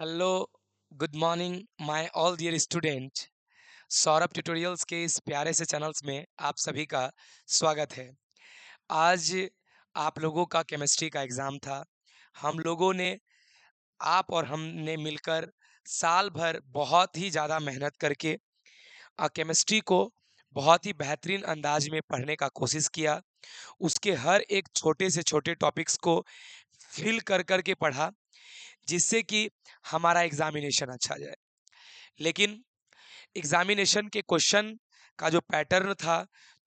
Hello, good morning my all dear student. Saurabh tutorials के इस प्यारे से चैनल्स में आप सभी का स्वागत है। आज आप लोगों का केमिस्ट्री का एग्ज़ाम था। हम लोगों ने आप और हमने मिलकर साल भर बहुत ही ज़्यादा मेहनत करके केमिस्ट्री को बहुत ही बेहतरीन अंदाज में पढ़ने का कोशिश किया। उसके हर एक छोटे से छोटे टॉपिक्स को फ़िल कर के पढ़ा, जिससे कि हमारा एग्ज़ामिनेशन अच्छा जाए। लेकिन एग्ज़ामिनेशन के क्वेश्चन का जो पैटर्न था,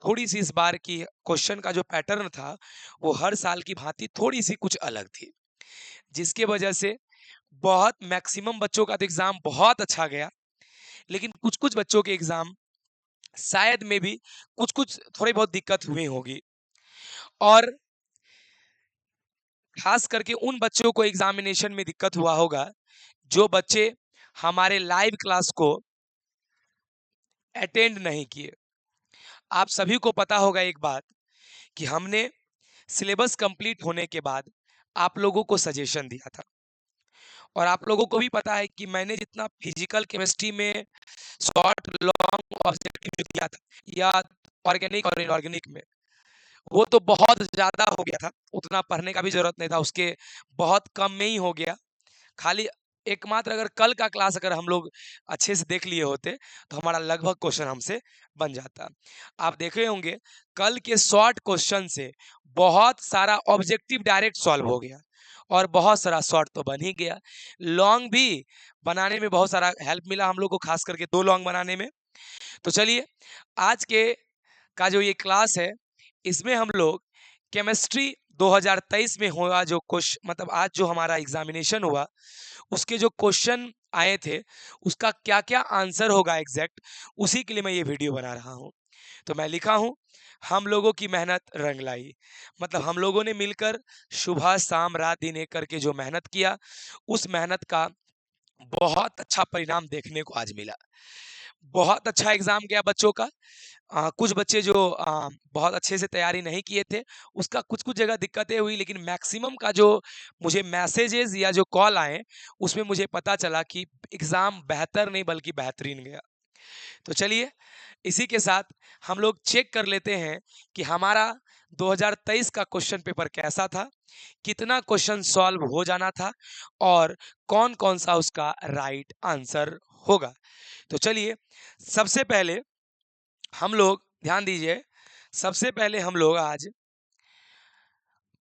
थोड़ी-सी इस बार की क्वेश्चन का जो पैटर्न था, वो हर साल की भाँति थोड़ी-सी कुछ अलग थी। जिसकी वजह से बहुत मैक्सिमम बच्चों का तो एग्ज़ाम बहुत अच्छा गया, लेकिन कुछ-कुछ बच्चों के एग्ज़ाम शायद में भी कुछ-कुछ थोड़ी बहुत दिक्कत हुई होगी। और ख़ास करके उन बच्चों को एग्ज़ामिनेशन में दिक्कत हुआ होगा, जो बच्चे हमारे लाइव क्लास को अटेंड नहीं किए। आप सभी को पता होगा एक बात कि हमने सिलेबस कंप्लीट होने के बाद आप लोगों को सजेशन दिया था, और आप लोगों को भी पता है कि मैंने जितना फिजिकल केमिस्ट्री में शॉर्ट लॉन्ग ऑब्जेक्टिव जो दिया था, या ऑर्गेनिक और इनऑर्गेनिक में, वो तो बहुत ज़्यादा हो गया था। उतना पढ़ने का भी ज़रूरत नहीं था, उसके बहुत कम में ही हो गया। खाली एकमात्र अगर कल का क्लास अगर हम लोग अच्छे से देख लिए होते, तो हमारा लगभग क्वेश्चन हमसे बन जाता। आप देखे होंगे कल के शॉर्ट क्वेश्चन से बहुत सारा ऑब्जेक्टिव डायरेक्ट सॉल्व हो गया, और बहुत सारा शॉर्ट तो बन ही गया। लॉन्ग भी बनाने में बहुत सारा हेल्प मिला हम लोग को, खास करके 2 लॉन्ग बनाने में। तो चलिए, आज के का जो ये क्लास है, इसमें हम लोग केमिस्ट्री 2023 में हुआ जो मतलब आज जो हमारा एग्ज़ामिनेशन हुआ, उसके जो क्वेश्चन आए थे, उसका क्या-क्या आंसर होगा एग्ज़ैक्ट, उसी के लिए मैं ये वीडियो बना रहा हूँ। तो मैं लिखा हूँ, हम लोगों की मेहनत रंग लाई। मतलब हम लोगों ने मिलकर सुबह, शाम, रात, दिन एक करके जो मेहनत किया, उस मेहनत का बहुत अच्छा परिणाम देखने को आज मिला। बहुत अच्छा एग्ज़ाम गया बच्चों का। कुछ बच्चे जो बहुत अच्छे से तैयारी नहीं किए थे, उसका कुछ-कुछ जगह दिक्कतें हुई, लेकिन मैक्सिमम का जो मुझे मैसेजेज़ या जो कॉल आए, उसमें मुझे पता चला कि एग्ज़ाम बेहतर नहीं बल्कि बेहतरीन गया। तो चलिए, इसी के साथ हम लोग चेक कर लेते हैं कि हमारा 2023 का क्वेश्चन पेपर कैसा था, कितना क्वेश्चन सॉल्व हो जाना था, और कौन-कौन सा उसका राइट आंसर होगा। तो चलिए, सबसे पहले हम लोग ध्यान दीजिए, सबसे पहले हम लोग आज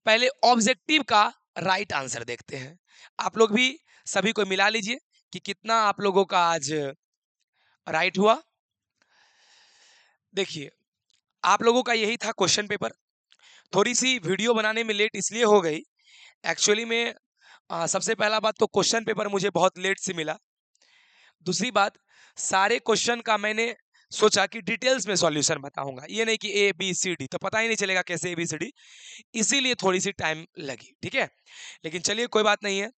पहले ऑब्जेक्टिव का राइट आंसर देखते हैं। आप लोग भी सभी को मिला लीजिए कि कितना आप लोगों का आज राइट हुआ। देखिए, आप लोगों का यही था क्वेश्चन पेपर। थोड़ी-सी वीडियो बनाने में लेट इसलिए हो गई, एक्चुअली में सबसे पहला बात तो क्वेश्चन पेपर मुझे बहुत लेट से मिला। दूसरी बात, सारे क्वेश्चन का मैंने सोचा कि डिटेल्स में सॉल्यूशन बताऊँगा। ये नहीं कि ए, बी, सी, डी, तो पता ही नहीं चलेगा कैसे ए, बी, सी, डी। इसीलिए थोड़ी-सी टाइम लगी, ठीक है? लेकिन चलिए, कोई बात नहीं है।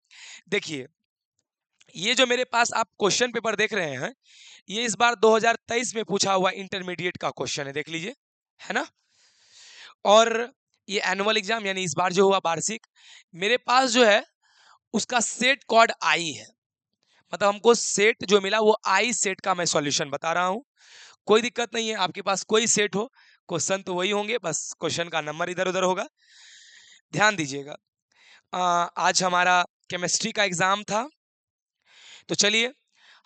देखिए, ये जो मेरे पास आप क्वेश्चन पेपर देख रहे हैं, ये इस बार 2023 में पूछा हुआ इंटरमीडिएट का क्वेश्चन है, देख लीजिए, है ना? और ये एनुअल एग्ज़ाम यानी इस बार जो हुआ वार्षिक, मेरे पास जो है उसका सेट कोड आई है। मतलब हमको सेट जो मिला वो आई सेट का मैं सॉल्यूशन बता रहा हूँ। कोई दिक्कत नहीं है, आपके पास कोई सेट हो, क्वेश्चन तो वही होंगे, बस क्वेश्चन का नंबर इधर-उधर होगा। ध्यान दीजिएगा। आज हमारा केमिस्ट्री का एग्ज़ाम था, तो चलिए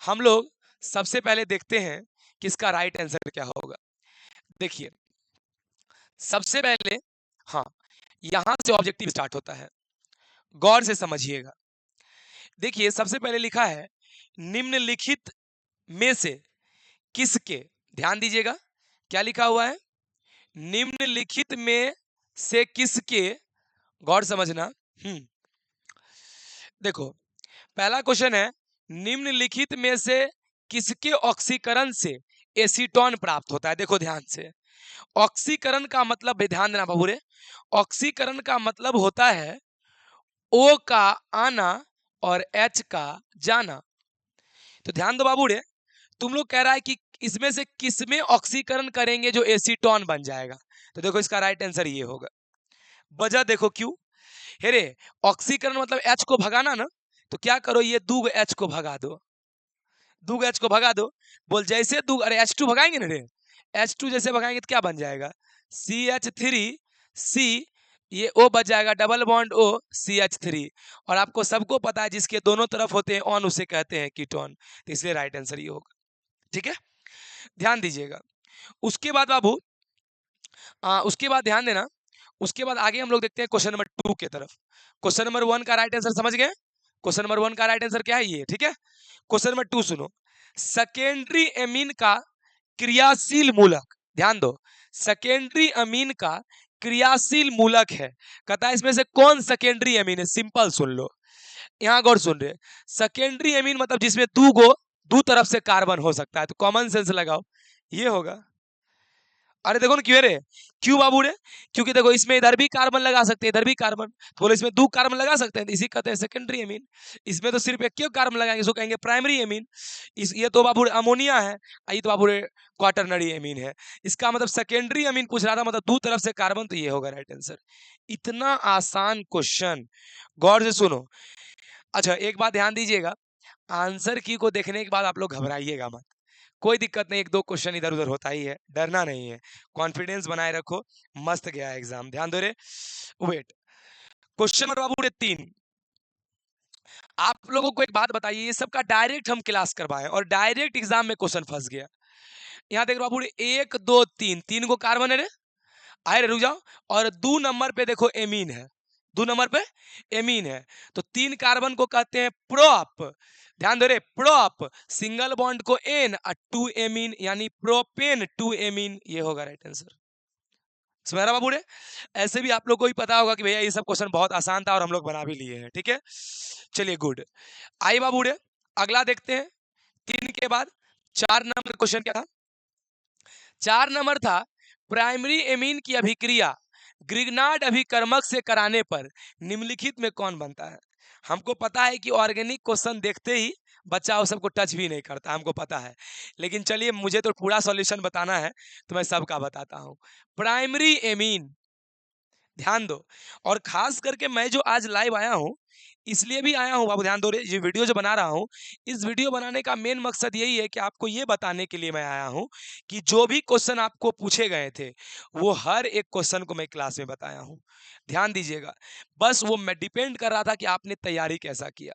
हम लोग सबसे पहले देखते हैं कि इसका राइट आंसर क्या होगा। देखिए, सबसे पहले हाँ, यहाँ से ऑब्जेक्टिव स्टार्ट होता है, गौर से समझिएगा। देखिए, सबसे पहले लिखा है, निम्नलिखित में से किसके, ध्यान दीजिएगा, क्या लिखा हुआ है? निम्नलिखित में से किसके, गौर समझना। हुँ, देखो, पहला क्वेश्चन है, निम्नलिखित में से किसके ऑक्सीकरण से एसीटोन प्राप्त होता है? देखो ध्यान से, ऑक्सीकरण का मतलब भी ध्यान देना बाबू रे, ऑक्सीकरण का मतलब होता है O का आना और H का जाना। तो ध्यान दो बाबू रे, तुम लोग कह रहा है कि इसमें से किसमें ऑक्सीकरण करेंगे जो एसीटोन बन जाएगा? तो देखो, इसका राइट आंसर ये होगा। वजह देखो क्यों? हेरे, ऑक्सीकरण मतलब H को भगाना ना, तो क्या करो, ये दो H को भगा दो, दो H को भगा दो। बोल जैसे दो, अरे H2 भगाएंगे ना रे, H2 जैसे भगाएंगे तो क्या बन जाएगा, CH3C, ये O बच जाएगा, डबल बॉन्ड O, CH3। और आपको सबको पता है जिसके दोनों तरफ होते हैं ऑन उसे कहते हैं कीटोन, तो इसलिए राइट आंसर ये होगा। ठीक है, ध्यान दीजिएगा। उसके बाद बाबू उसके बाद ध्यान देना, उसके बाद आगे हम लोग देखते हैं क्वेश्चन नंबर 2 की तरफ। क्वेश्चन नंबर 1 का राइट आंसर समझ गए, क्वेश्चन नंबर 1 का राइट आंसर क्या है ये, ठीक है। क्वेश्चन नंबर 2 सुनो, सेकेंडरी एमीन का क्रियाशील मूलक, ध्यान दो, सेकेंडरी अमीन का क्रियाशील मूलक है, कहता है इसमें से कौन सेकेंडरी अमीन है। सिंपल सुन लो, यहां गौर सुन रहे, सेकेंडरी अमीन मतलब जिसमें दो तरफ से कार्बन हो सकता है, तो कॉमन सेंस लगाओ, ये होगा। अरे देखो ना, क्यों रे, क्यों बाबू रे, क्योंकि देखो इसमें इधर भी कार्बन लगा सकते हैं, इधर भी कार्बन, तो बोले इसमें दो कार्बन लगा सकते हैं, तो इसी कहते हैं सेकेंडरी एमीन। इसमें तो सिर्फ एक क्यों कार्बन लगाएंगे, इसको कहेंगे प्राइमरी एमीन। ये तो बाबू अमोनिया है, ये तो बाबू क्वाटरनरी एमीन है। इसका मतलब सेकेंडरी एमीन पूछ रहा था, मतलब दो तरफ से कार्बन, तो ये होगा राइट आंसर। इतना आसान क्वेश्चन, गौर से सुनो। अच्छा एक बात ध्यान दीजिएगा, आंसर की को देखने के बाद आप लोग घबराइएगा मत, कोई दिक्कत नहीं, एक दो क्वेश्चन इधर उधर होता ही है, डरना नहीं है, कॉन्फिडेंस बनाए रखो, मस्त गया एग्जाम, ध्यान दो रे। वेट, क्वेश्चन नंबर बाबू रे 3, आप लोगों को एक बात बताइए, ये सबका डायरेक्ट हम क्लास करवाएं और डायरेक्ट एग्जाम में क्वेश्चन फंस गया। यहाँ देख बाबू रे 1 2 3, 3 को कार्बन है रे, आए रे रुक जाओ, और 2 नंबर पे देखो एमीन है, 2 नंबर पे एमीन है, तो 3 कार्बन को कहते हैं प्रोप, ध्यान दो रे, प्रोप, सिंगल बॉन्ड को एन और 2 एमीन यानी प्रोपेन 2 एमीन, ये होगा राइट आंसर। समझ रहा बाबू रे, ऐसे भी आप लोग को ही पता होगा कि भैया ये सब क्वेश्चन बहुत आसान था और हम लोग बना भी लिए हैं, ठीक है। चलिए गुड, आइए बाबू रे अगला देखते हैं। 3 के बाद 4 नंबर क्वेश्चन क्या था, 4 नंबर था, प्राइमरी एमीन की अभिक्रिया ग्रिग्नार्ड अभिकर्मक से कराने पर निम्नलिखित में कौन बनता है। हमको पता है कि ऑर्गेनिक क्वेश्चन देखते ही बच्चा उस सबको टच भी नहीं करता, हमको पता है, लेकिन चलिए मुझे तो पूरा सॉल्यूशन बताना है, तो मैं सबका बताता हूं। प्राइमरी एमीन, ध्यान दो, और खास करके मैं जो आज लाइव आया हूं इसलिए भी आया हूं बाबू, ध्यान दो रे, ये वीडियो जो बना रहा हूं, इस वीडियो बनाने का मेन मकसद यही है कि आपको ये बताने के लिए मैं आया हूं कि जो भी क्वेश्चन आपको पूछे गए थे वो हर एक क्वेश्चन को मैं क्लास में बताया हूं, ध्यान दीजिएगा। बस वो मैं डिपेंड कर रहा था कि आपने तैयारी कैसा किया।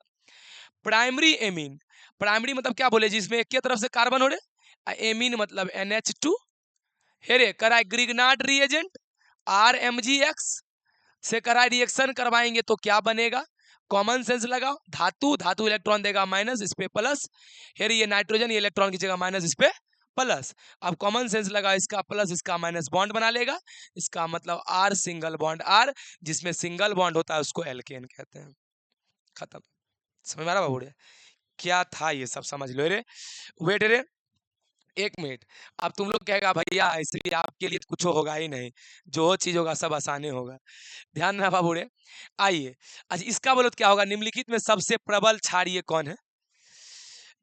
प्राइमरी एमीन, प्राइमरी मतलब क्या बोले, जिसमें एक तरफ से कार्बन हो रहे, एमीन मतलब NH2, हेरे करा ग्रिग्नार्ड रिएजेंट RMgX से करा रिएक्शन करवाएंगे तो क्या बनेगा, कॉमन सेंस लगाओ, धातु, धातु इलेक्ट्रॉन देगा माइनस, इस पे प्लस, फिर ये नाइट्रोजन, ये इलेक्ट्रॉन की जगह माइनस, इस पे प्लस। अब कॉमन सेंस लगा, इसका प्लस इसका माइनस बॉन्ड बना लेगा, इसका मतलब R सिंगल बॉन्ड R, जिसमें सिंगल बॉन्ड होता है उसको एल्केन कहते हैं। खत्म, समझ में आ रहा बाबू रे, क्या था ये सब, समझ लो रे। वेट रे एक मिनट, अब तुम लोग कहेगा भैया ऐसे भी आपके लिए कुछ होगा ही नहीं, जो चीज होगा सब आसानी होगा, ध्यान रहा बाबू रे। आइए, अच्छा इसका बोलो तो क्या होगा, निम्नलिखित में सबसे प्रबल क्षारीय कौन है,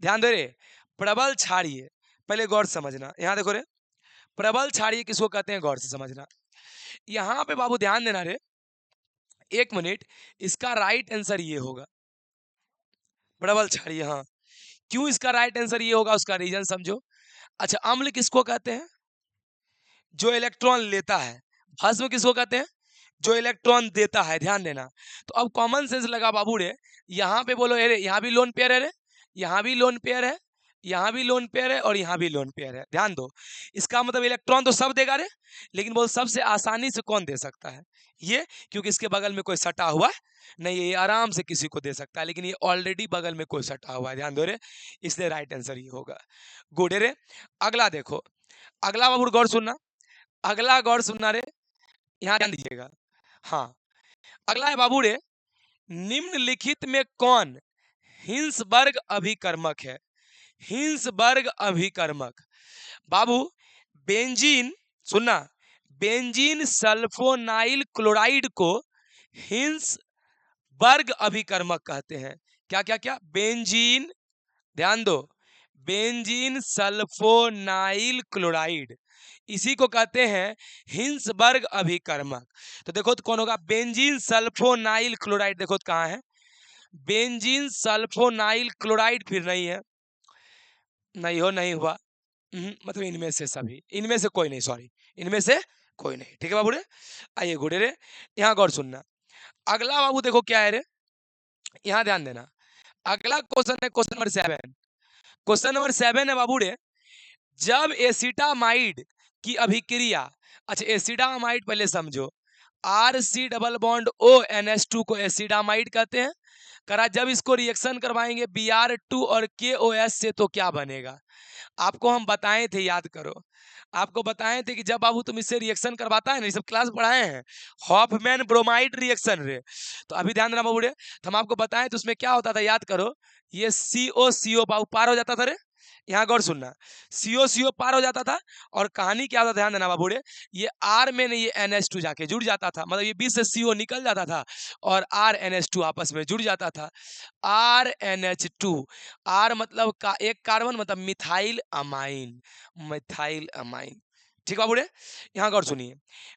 ध्यान दो रे, प्रबल क्षारीय, पहले गौर समझना, यहाँ देखो रे, प्रबल क्षारीय किसको कहते हैं, गौर से समझना। यहाँ पे बाबू ध्यान देना रे, एक मिनट, इसका राइट आंसर ये होगा, प्रबल क्षारीय, हाँ। क्यों इसका राइट आंसर ये होगा, उसका रीजन समझो। अच्छा अम्ल किसको कहते हैं, जो इलेक्ट्रॉन लेता है। भस्म किसको कहते हैं, जो इलेक्ट्रॉन देता है, ध्यान देना। तो अब कॉमन सेंस लगा बाबू रे, यहाँ पे बोलो अरे यहाँ भी लोन पेयर है रे, यहाँ भी लोन पेयर है, यहाँ भी लोन पेयर है और यहाँ भी लोन पेयर है, ध्यान दो। इसका मतलब इलेक्ट्रॉन तो सब देगा रे, लेकिन बोल सबसे आसानी से कौन दे सकता है, ये, क्योंकि इसके बगल में कोई सटा हुआ नहीं है, ये आराम से किसी को दे सकता है, लेकिन ये ऑलरेडी बगल में कोई सटा हुआ है, ध्यान दो रे, इसलिए राइट आंसर ये होगा। गुड रे, अगला देखो, अगला बाबू गौर सुनना, अगला गौर सुनना रे, यहाँ ध्यान दीजिएगा। हाँ अगला है बाबू रे, निम्नलिखित में कौन हिंसबर्ग अभिकर्मक है, हिंसबर्ग अभिकर्मक बाबू, बेंजीन, सुनना, बेंजीन सल्फोनाइल क्लोराइड को हिंसबर्ग अभिकर्मक कहते हैं। क्या क्या क्या, बेंजीन, ध्यान दो, बेंजीन सल्फोनाइल क्लोराइड, इसी को कहते हैं हिंसबर्ग अभिकर्मक। तो देखो तो कौन होगा, बेंजीन सल्फोनाइल क्लोराइड, देखो तो कहाँ है, बेंजीन सल्फोनाइल क्लोराइड फिर नहीं है, नहीं हुआ। मतलब इनमें से सभी, इनमें से कोई नहीं, सॉरी, इनमें से कोई नहीं। ठीक है बाबू रे, आइए गुड़े रे, यहाँ गौर सुनना। अगला बाबू देखो क्या है रे, यहाँ ध्यान देना। अगला क्वेश्चन है क्वेश्चन नंबर 7। क्वेश्चन नंबर 7 है बाबू रे, जब एसिटामाइड की अभिक्रिया, अच्छा एसिटामाइड पहले समझो, RC डबल बॉन्ड ONH2 को एसिडामाइड कहते हैं। करा जब इसको रिएक्शन करवाएंगे Br2 और KOS से तो क्या बनेगा? आपको हम बताए थे, याद करो, आपको बताए थे कि जब बाबू तुम इससे रिएक्शन करवाता है ना, ये सब क्लास पढ़ाए हैं, हॉफमैन ब्रोमाइड रिएक्शन रे। तो अभी ध्यान देना बाबू रे, तो हम आपको बताएं तो उसमें क्या होता था, याद करो, ये CO बाबू पार हो जाता था रे, यहाँ गौर सुनना, CO पार हो जाता था, और कहानी क्या होता, ध्यान देना बाबू रे, ये R में नहीं, ये NH2 जाके जुड़ जाता था, मतलब ये 20 से CO निकल जाता था और RNH2 आपस में जुड़ जाता था। RNH2, R मतलब का एक कार्बन, मतलब मिथाइल अमाइन, मिथाइल अमाइन। ठीक है बाबू रे, यहाँ गौर सुनिए,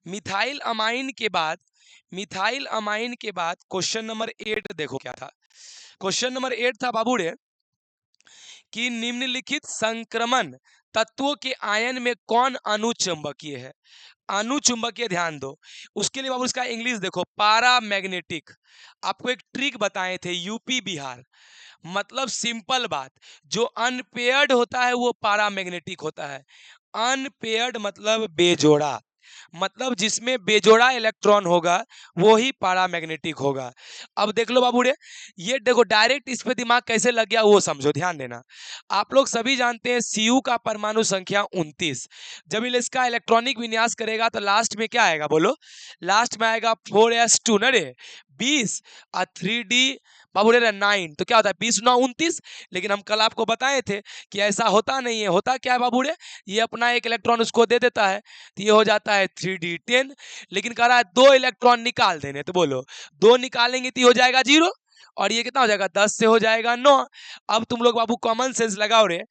मिथाइल अमाइन के बाद, मिथाइल अमाइन के बाद क्वेश्चन नंबर 8 देखो क्या था। क्वेश्चन नंबर 8 था बाबू रे कि निम्नलिखित संक्रमण तत्वों के आयन में कौन अनुचुंबकीय है? अनुचुंबकीय, ध्यान दो, उसके लिए बाबू इसका इंग्लिश देखो, पारामैग्नेटिक। आपको एक ट्रिक बताए थे यूपी बिहार, मतलब सिंपल बात, जो अनपेयर्ड होता है वो पारामैग्नेटिक होता है। अनपेयर्ड मतलब बेजोड़ा, मतलब जिसमें बेजोड़ा इलेक्ट्रॉन होगा वो ही पारामैग्नेटिक होगा। अब देख लो बाबू रे, ये देखो डायरेक्ट इस पे दिमाग कैसे लग गया वो समझो, ध्यान देना। आप लोग सभी जानते हैं Cu का परमाणु संख्या 29। जब ये इसका इलेक्ट्रॉनिक विन्यास करेगा तो लास्ट में क्या आएगा बोलो, लास्ट में आएगा 4s2 न रे, 20 और 3d बाबू रे 9, तो क्या होता है 20 9 29। लेकिन हम कल आपको बताए थे कि ऐसा होता नहीं है, होता क्या है बाबू रे, ये अपना एक इलेक्ट्रॉन उसको दे देता है, तो ये हो जाता है 3d10। लेकिन कह रहा है 2 इलेक्ट्रॉन निकाल देने, तो बोलो 2 निकालेंगे तो ये हो जाएगा 0, और ये कितना हो जाएगा 10 से हो जाएगा 9। अब तुम लोग बाबू कॉमन सेंस लगाओ रे,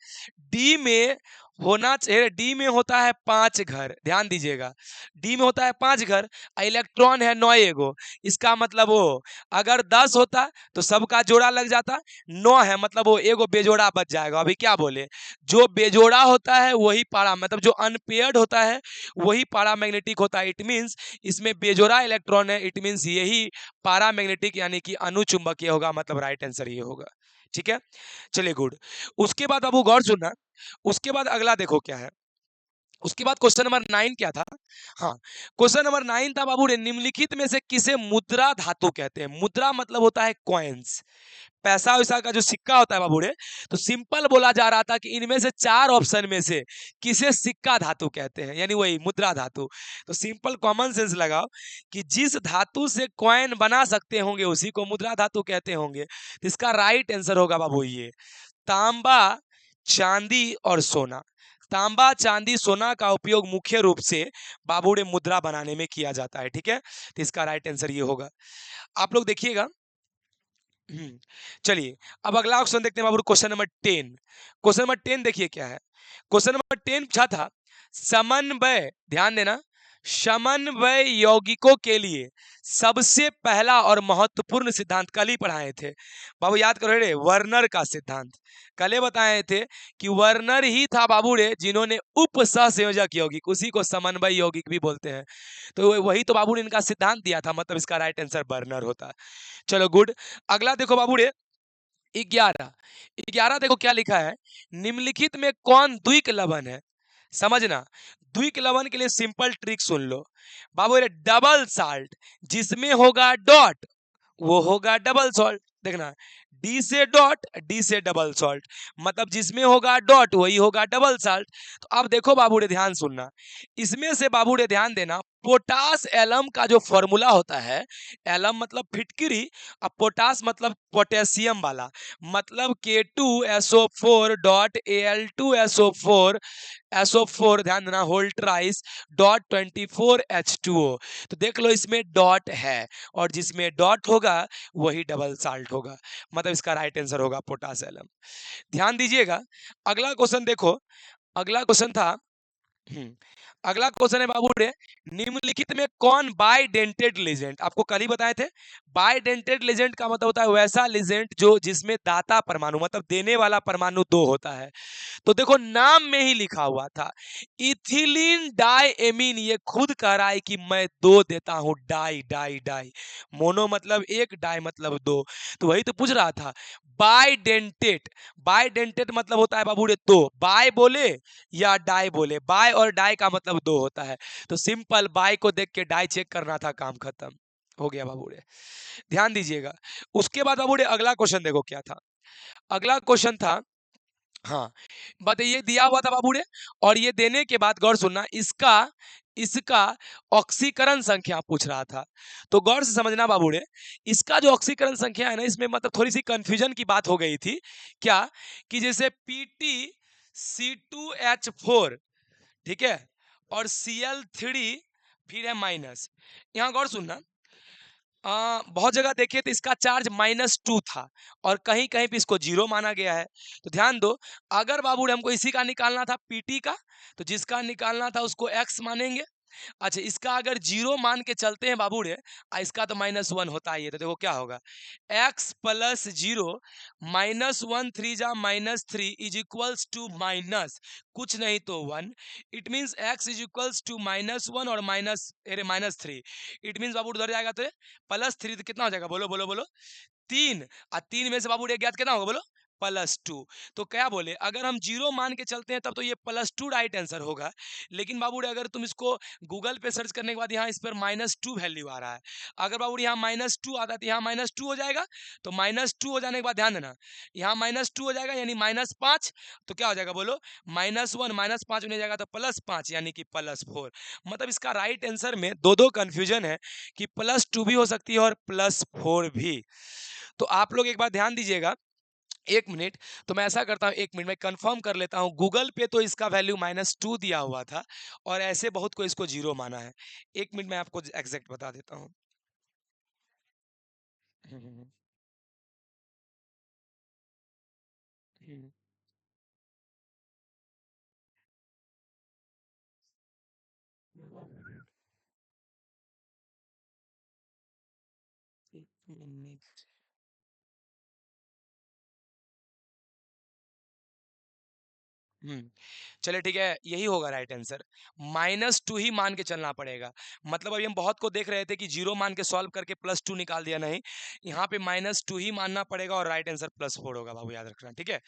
डी में होना चाहिए, डी में होता है 5 घर, ध्यान दीजिएगा, डी में होता है 5 घर, इलेक्ट्रॉन है 9 एगो, इसका मतलब वो अगर 10 होता तो सबका जोड़ा लग जाता, 9 है मतलब वो एगो बेजोड़ा बच जाएगा। अभी क्या बोले, जो बेजोड़ा होता है वही पारा, मतलब जो अनपेयर्ड होता है वही पारामैग्नेटिक होता है। इट मीन्स इसमें बेजोड़ा इलेक्ट्रॉन है, इट मीन्स यही पारामैग्नेटिक यानी कि अनुचुंबकीय होगा, मतलब राइट आंसर ये होगा। ठीक है, चलिए गुड। उसके बाद अब वो गौर सुनना, उसके बाद अगला देखो क्या है, उसके बाद क्वेश्चन नंबर 9 क्या था, हाँ क्वेश्चन नंबर 9 था बाबू रे, निम्नलिखित में से किसे मुद्रा धातु कहते हैं? मुद्रा मतलब होता है कॉइन्स, पैसा वैसा का जो सिक्का होता है बाबू रे। तो सिंपल बोला जा रहा था कि इनमें से 4 ऑप्शन में से किसे सिक्का धातु कहते हैं, यानी वही मुद्रा धातु। तो सिंपल कॉमन सेंस लगाओ कि जिस धातु से कॉइन बना सकते होंगे उसी को मुद्रा धातु कहते होंगे। तो इसका राइट आंसर होगा बाबू ये तांबा, चांदी और सोना। तांबा, चांदी, सोना का उपयोग मुख्य रूप से बाबू रे मुद्रा बनाने में किया जाता है। ठीक है, तो इसका राइट आंसर ये होगा। आप लोग देखिएगा, चलिए अब अगला क्वेश्चन देखते हैं बाबू, क्वेश्चन नंबर 10। क्वेश्चन नंबर 10 देखिए क्या है, क्वेश्चन नंबर 10 पूछा था समन्वय, ध्यान देना, समन्वय यौगिकों के लिए सबसे पहला और महत्वपूर्ण सिद्धांत कल ही पढ़ाए थे बाबू, याद करो रे, वर्नर का सिद्धांत कल ही बताए थे कि वर्नर ही था बाबू रे जिन्होंने उप सहसंयोजक यौगिक, उसी को समन्वय यौगिक भी बोलते हैं, तो वही तो बाबू ने इनका सिद्धांत दिया था, मतलब इसका राइट आंसर वर्नर होता है। चलो गुड, अगला देखो बाबू रे 11। 11 देखो क्या लिखा है, निम्नलिखित में कौन द्विक लवण है? समझना, द्विक लवण के लिए सिंपल ट्रिक सुन लो बाबू रे, डबल साल्ट जिसमें होगा डॉट वो होगा डबल सॉल्ट। देखना, डी से डॉट, डी से डबल सॉल्ट, मतलब जिसमें होगा डॉट वही होगा डबल सॉल्ट। तो अब देखो बाबू रे ध्यान सुनना, इसमें से बाबू रे ध्यान देना, पोटास एलम का जो फॉर्मूला होता है, एलम मतलब फिटकिरी, अब पोटास मतलब पोटेशियम वाला, मतलब K2SO4 डॉट Al2SO4 SO4, ध्यान देना, होल ट्राइस डॉट 24H2O। तो देख लो इसमें डॉट है, और जिसमें डॉट होगा वही डबल साल्ट होगा, मतलब इसका राइट आंसर होगा पोटास एलम। ध्यान दीजिएगा, अगला क्वेश्चन देखो, अगला क्वेश्चन था अगला क्वेश्चन है बाबू रे, निम्नलिखित में कौन बाइडेंटेड लेजेंड, आपको कल ही बताए थे। बाइडेंटेड लेजेंड का मतलब होता है वैसा लेजेंड जो जिसमें दाता परमाणु मतलब देने वाला परमाणु दो होता है। तो देखो नाम में ही लिखा हुआ था इथिलीन डाई एमीन, ये खुद कह रहा है कि मैं दो देता हूं, डाई डाई डाई। मोनो मतलब एक, डाई मतलब दो। तो वही तो पूछ रहा था। बाइडेंटेड, बाइडेंटेड मतलब होता है बाबू रे दो, बाय बोले या डाई बोले, बाय और डाई का मतलब दो होता है। तो सिंपल बाय को देख के डाई चेक करना था, काम खत्म हो गया बाबू रे। ध्यान दीजिएगा। उसके बाद बाबू रे अगला क्वेश्चन देखो क्या था। अगला क्वेश्चन था, हाँ बात ये दिया हुआ था बाबू रे, और ये देने के बाद गौर सुनना, इसका इसका ऑक्सीकरण संख्या पूछ रहा था। तो गौर से समझना बाबू रे, इसका जो ऑक्सीकरण संख्या है ना, इसमें मतलब थोड़ी सी कंफ्यूजन की बात हो गई थी। क्या कि जैसे PtC2H4, ठीक है, और Cl3 फिर है माइनस। यहाँ गौर सुनना, बहुत जगह देखे तो इसका चार्ज -2 था और कहीं कहीं पे इसको 0 माना गया है। तो ध्यान दो, अगर बाबू हमको इसी का निकालना था पीटी का, तो जिसका निकालना था उसको x मानेंगे। अच्छा, इसका अगर 0 मान के चलते हैं बाबू रे, इसका तो -1 होता ही है। तो देखो क्या होगा, x प्लस 0 -1 3 जा -3 इज इक्वल्स टू माइनस कुछ नहीं तो 1। It means x is equals to -1 और -3। इट मीन्स बाबू उधर जाएगा तो +3, तो कितना हो जाएगा, बोलो बोलो बोलो, 3। और 3 में से बाबू रे ज्ञात कितना होगा, बोलो +2। तो क्या बोले, अगर हम 0 मान के चलते हैं तब तो ये +2 राइट आंसर होगा। लेकिन बाबू रे अगर तुम इसको गूगल पे सर्च करने के बाद यहाँ इस पर -2 वैल्यू आ रहा है, अगर बाबू यहाँ -2 आता है तो यहाँ -2 हो जाएगा। तो -2 हो जाने के बाद ध्यान देना, यहाँ -2 हो जाएगा यानी -5। तो क्या हो जाएगा बोलो, -1 -5 में जाएगा तो +5 यानी कि +4। मतलब इसका राइट आंसर में दो दो कंफ्यूजन है कि +2 भी हो सकती है और +4 भी। तो आप लोग एक बार ध्यान दीजिएगा, 1 मिनट। तो मैं ऐसा करता हूँ, 1 मिनट में कंफर्म कर लेता हूँ। गूगल पे तो इसका वैल्यू -2 दिया हुआ था और ऐसे बहुत को इसको 0 माना है। 1 मिनट में आपको एग्जैक्ट बता देता हूँ। हम्म, हम्म, एक मिनट। हम्म, चलिए ठीक है, यही होगा राइट आंसर। -2 ही मान के चलना पड़ेगा। मतलब अभी हम बहुत को देख रहे थे कि 0 मान के सॉल्व करके +2 निकाल दिया, नहीं, यहाँ पे -2 ही मानना पड़ेगा और राइट आंसर +4 होगा बाबू, याद रखना, ठीक है।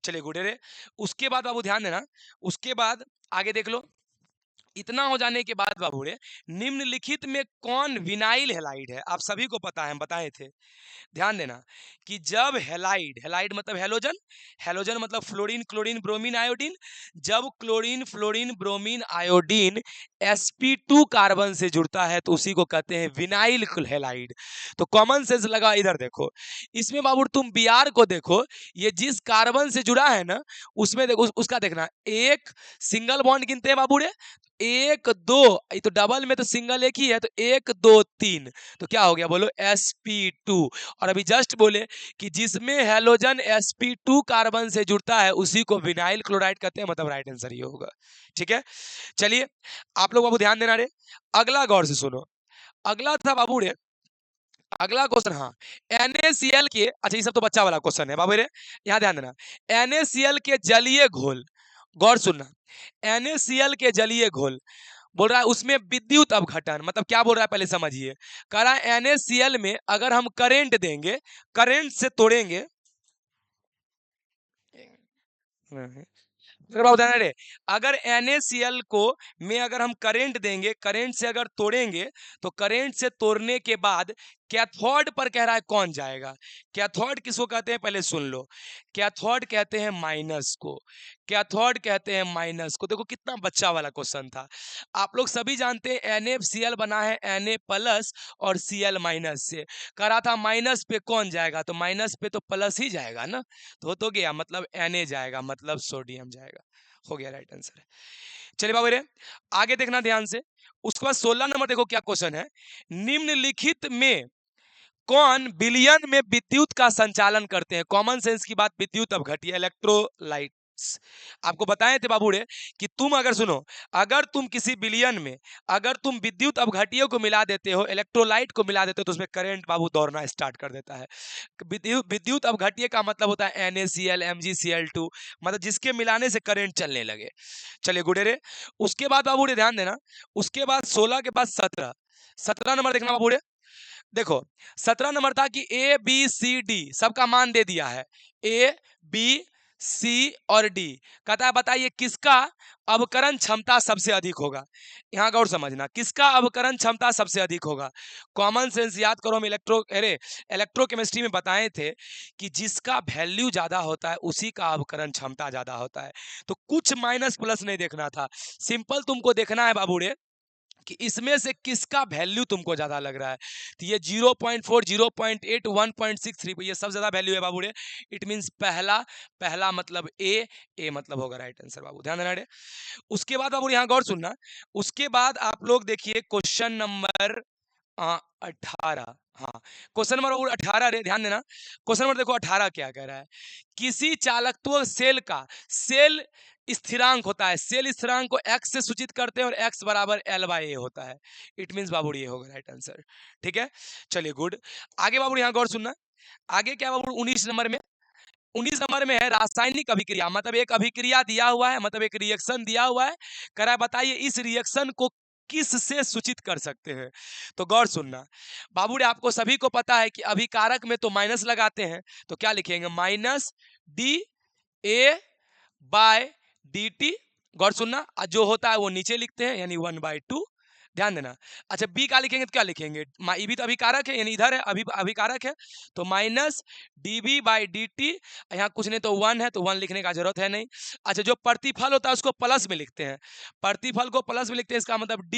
चलिए गुडे रे। उसके बाद बाबू ध्यान देना, उसके बाद आगे देख लो। इतना हो जाने के बाद बाबू रे, निम्नलिखित में कौन विनाइल हैलाइड है, आप सभी को पता है, हम बताए थे। ध्यान देना कि जब हैलाइड, हैलाइड मतलब हैलोजन, हैलोजन मतलब फ्लोरीन क्लोरीन ब्रोमीन आयोडीन, जब chlorine fluorine bromine iodine sp2 carbon से जुड़ता है तो उसी को कहते हैं विनाइल हैलाइड। तो कॉमन सेंस लगा, इधर देखो, इसमें बाबू तुम Br को देखो, ये जिस कार्बन से जुड़ा है ना, उसमें देखो उसका देखना, एक सिंगल बॉन्ड गिनते हैं बाबू रे, 1 2, ये तो डबल में तो सिंगल एक ही है, तो 1 2 3, तो क्या हो गया बोलो sp2। और अभी जस्ट बोले कि जिसमें हैलोजन sp2 कार्बन से जुड़ता है उसी को विनाइल क्लोराइड कहते हैं, मतलब राइट आंसर ये होगा, ठीक है। चलिए आप लोग बाबू ध्यान देना रे, अगला गौर से सुनो। अगला था बाबू रे, अगला क्वेश्चन, हाँ, NaCl के, अच्छा ये सब तो बच्चा वाला क्वेश्चन है बाबू रे, यहाँ ध्यान देना। NaCl के जलीय घोल, गौर सुनना, NaCl के जलीय घोल बोल रहा है उसमें विद्युत अपघटन, मतलब क्या बोल रहा है पहले समझिए। कह रहा है NaCl में अगर हम करंट देंगे, करंट से तोड़ेंगे, रे, अगर NaCl को में अगर हम करंट देंगे, करंट से अगर तोड़ेंगे, तो करंट से तोड़ने के बाद कैथोड पर कह रहा है कौन जाएगा। कैथोड किसको कहते हैं पहले सुन लो, कैथोड कहते हैं माइनस को, कैथोड कहते हैं माइनस को। देखो कितना बच्चा वाला क्वेश्चन था। आप लोग सभी जानते हैं NaCl बना है Na प्लस और Cl माइनस से, कह रहा था माइनस पे कौन जाएगा, तो माइनस पे तो प्लस ही जाएगा ना, तो गया मतलब Na जाएगा, मतलब सोडियम जाएगा, हो गया राइट आंसर। चलिए बाबू रे, आगे देखना ध्यान से। उसके बाद 16 नंबर देखो क्या क्वेश्चन है, निम्नलिखित में कौन विलयन में विद्युत का संचालन करते हैं। कॉमन सेंस की बात, विद्युत अपघट्य इलेक्ट्रोलाइट, आपको बताए थे बाबूड़े कि तुम अगर सुनो, अगर तुम किसी बिलियन में अगर तुम विद्युत अपघटियों को मिला देते हो, इलेक्ट्रोलाइट को मिला देते हो, तो उसमें करंट बाबू दौड़ना स्टार्ट कर देता है। विद्युत अपघट्य का मतलब होता है NaCl MgCl2, मतलब जिसके मिलाने से करंट चलने लगे। चलिए गुडेरे, उसके बाद बाबूड़े ध्यान देना, उसके बाद 16 के बाद 17 नंबर देखना बाबूड़े। देखो 17 नंबर था कि ABCD सबका मान दे दिया है, A B C और D। कहता है बताइए किसका अवकरण क्षमता सबसे अधिक होगा। यहाँ गौर समझना, किसका अवकरण क्षमता सबसे अधिक होगा। कॉमन सेंस याद करो, हम इलेक्ट्रोकेमिस्ट्री में बताए थे कि जिसका वैल्यू ज्यादा होता है उसी का अवकरण क्षमता ज्यादा होता है। तो कुछ माइनस प्लस नहीं देखना था, सिंपल तुमको देखना है बाबूड़े कि इसमें से किसका वैल्यू तुमको ज्यादा लग रहा है। तो ये 0.4 0.8 1.63 ये सब ज्यादा वैल्यू है बाबू रे। इट मींस पहला मतलब ए मतलब होगा राइट आंसर बाबू, ध्यान देना रे। उसके बाद बाबू यहाँ गौर सुनना, उसके बाद आप लोग देखिए क्वेश्चन नंबर 18। हाँ, क्वेश्चन नंबर 18 रे, ध्यान देना। क्वेश्चन नंबर देखो 18 क्या कह रहा है, किसी चालकत्व सेल का सेल स्थिरांक होता है, सेल स्थिरांक को x से सूचित करते हैं और x बराबर L/A होता है। इट मींस बाबू ये होगा राइट आंसर, ठीक है। चलिए गुड, आगे बाबू यहाँ गौर सुनना, आगे क्या बाबू 19 नंबर में, 19 नंबर में है रासायनिक अभिक्रिया, मतलब एक अभिक्रिया दिया हुआ है, मतलब एक रिएक्शन दिया हुआ है, कह रहा है बताइए इस रिएक्शन को किस से सूचित कर सकते हैं। तो गौर सुनना बाबू रे, आपको सभी को पता है कि अभिकारक में तो माइनस लगाते हैं, तो क्या लिखेंगे माइनस DA/dt। गौर सुनना, जो होता है वो नीचे लिखते हैं यानी 1/2, ध्यान देना। अच्छा बी का लिखेंगे तो क्या लिखेंगे, ये भी तो अभिकारक है यानी इधर है, अभिकारक है, तो माइनस dB/dt। यहाँ कुछ नहीं तो 1 है, तो 1 लिखने का जरूरत है नहीं। अच्छा जो प्रतिफल होता है उसको प्लस में लिखते हैं, प्रतिफल को प्लस में लिखते हैं, इसका मतलब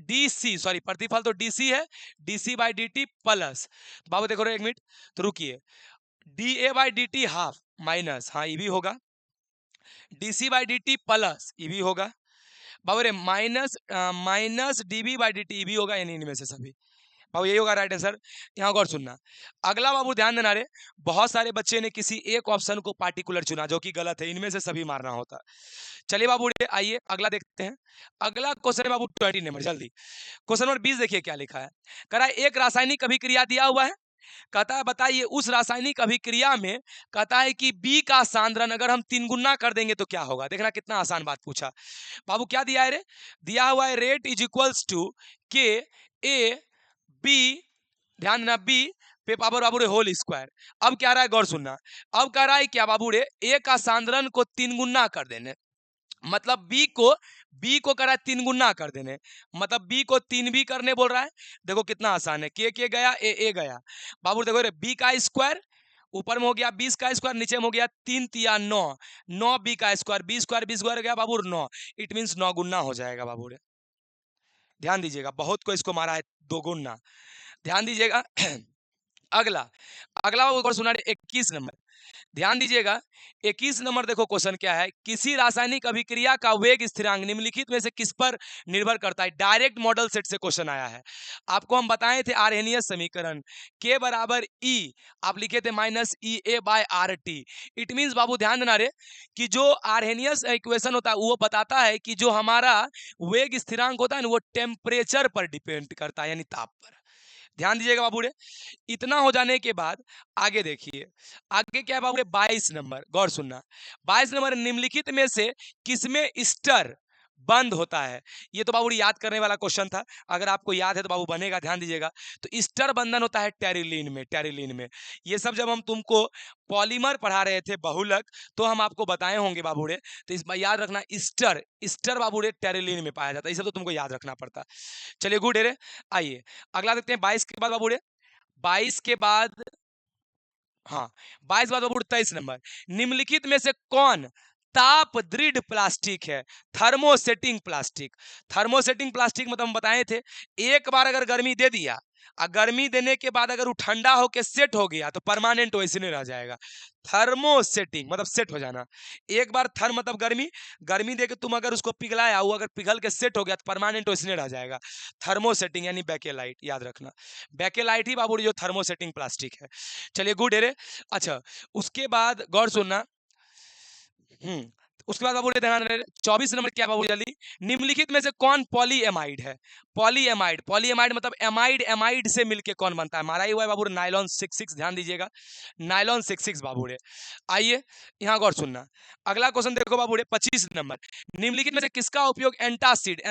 DC सॉरी प्रतिफल तो DC है, DC/dt प्लस। बाबू देखो एक मिनट तो रुकिए, DA/dt हाफ माइनस, हाँ ये भी होगा, DC/dt प्लस ये भी होगा बाबू रे, माइनस DB/dt भी होगा, यानी इनमें से सभी बाबू यही होगा राइट आंसर। यहाँ गौर सुनना, अगला बाबू ध्यान देना रे, बहुत सारे बच्चे ने किसी एक ऑप्शन को पार्टिकुलर चुना जो कि गलत है, इनमें से सभी मारना होता। चलिए बाबू रे आइए अगला देखते हैं, अगला क्वेश्चन है बाबू 20 नंबर, जल्दी क्वेश्चन नंबर 20 देखिए क्या लिखा है, कह रहा है एक रासायनिक अभिक्रिया दिया हुआ है, कहता है बताइए उस रासायनिक अभिक्रिया में, कहता है कि बी का सांद्रण अगर हम 3 गुना कर देंगे तो क्या होगा। देखना कितना आसान बात पूछा बाबू, क्या दिया है रे, दिया हुआ है रेट इज इक्वल्स टू के ए बी, ध्यान देना बी पे पावर बाबू रे होल स्क्वायर। अब क्या रहा है गौर सुनना, अब कह रहा है क्या बाबू रे, ए का सांद्रण को 3 गुना कर देने, मतलब बी को करा 3 गुना कर देने, मतलब बी को 3 भी करने बोल रहा है। देखो कितना आसान है, के गया ए गया बाबू, देखो रे बी का स्क्वायर ऊपर में हो गया 20 का स्क्वायर, नीचे में हो गया 3 तिया 9, 9 बी का स्क्वायर, 20 स्क्वायर 20 स्क्वायर गया बाबू 9, इट मींस 9 गुना हो जाएगा बाबू रे। ध्यान दीजिएगा, बहुत को इसको मारा है 2 गुना, ध्यान दीजिएगा। अगला अगला बाबू सुना 21 नंबर, ध्यान दीजिएगा 21 नंबर देखो क्वेश्चन क्या है, किसी रासायनिक अभिक्रिया का वेग स्थिरांक निम्नलिखित में से किस पर निर्भर करता है। डायरेक्ट मॉडल सेट से क्वेश्चन आया है, आपको हम बताए थे आर्हेनियस समीकरण के बराबर ई, आप लिखे थे माइनस EA/RT। इट मींस बाबू ध्यान देना रे कि जो आर्हेनियस इक्वेशन होता है वो बताता है कि जो हमारा वेग स्थिरांक होता है ना वो टेम्परेचर पर डिपेंड करता है, यानी ताप पर। ध्यान दीजिएगा बाबू रे, इतना हो जाने के बाद आगे देखिए, आगे क्या है बाबू रे 22 नंबर, गौर सुनना 22 नंबर, निम्नलिखित में से किसमें स्टर बंद होता है। ये तो बाबू याद करने वाला क्वेश्चन था, अगर आपको याद है तो बाबू बनेगा, ध्यान दीजिएगा। तो स्टर बंधन होता है टेरिलीन में। ये सब जब हम तुमको पॉलीमर पढ़ा रहे थे बहुलक, तो हम आपको बताए होंगे बाबू रे, तो इस बार याद रखना स्टर बाबू रे टेरिलीन में पाया जाता है, ये सब तो तुमको याद रखना पड़ता। चलिए गुड रे, आइए अगला देखते हैं 22 के बाद बाबू रे, 22 के बाद हाँ 22 बाद बाबू 23 नंबर, निम्नलिखित में से कौन ताप दृढ़ प्लास्टिक है। थर्मोसेटिंग प्लास्टिक मतलब हम बताए थे, एक बार अगर गर्मी दे दिया, गर्मी देने के बाद अगर वो ठंडा होके सेट हो गया तो परमानेंट वैसे नहीं रह जाएगा। थर्मोसेटिंग मतलब सेट हो जाना, एक बार थर्म मतलब गर्मी दे के तुम अगर उसको पिघलाया, वो अगर पिघल के सेट हो गया तो परमानेंट वैसे नहीं रह जाएगा। थर्मोसेटिंग यानी बैकेलाइट, याद रखना बैकेलाइट ही बाबू जो थर्मोसेटिंग प्लास्टिक है। चलिए गुड है रे। अच्छा उसके बाद गौर सुनना, उसके बाद बाबू ध्यान रहे 24 नंबर क्या बाबू जल्दी, निम्नलिखित में से कौन पॉलीएमाइड है? पॉलीएमाइड, पॉलीएमाइड मतलब एमाइड, एमाइड से मिलके कौन बनता है? मारा ही हुआ है बाबू नाइलॉन 66, ध्यान दीजिएगा, नाइलॉन 66 बाबू रे। आइए यहाँ गौर सुनना, अगला क्वेश्चन देखो बाबू रे 25 नंबर, निम्नलिखित में से किसका उपयोग एंटासिड,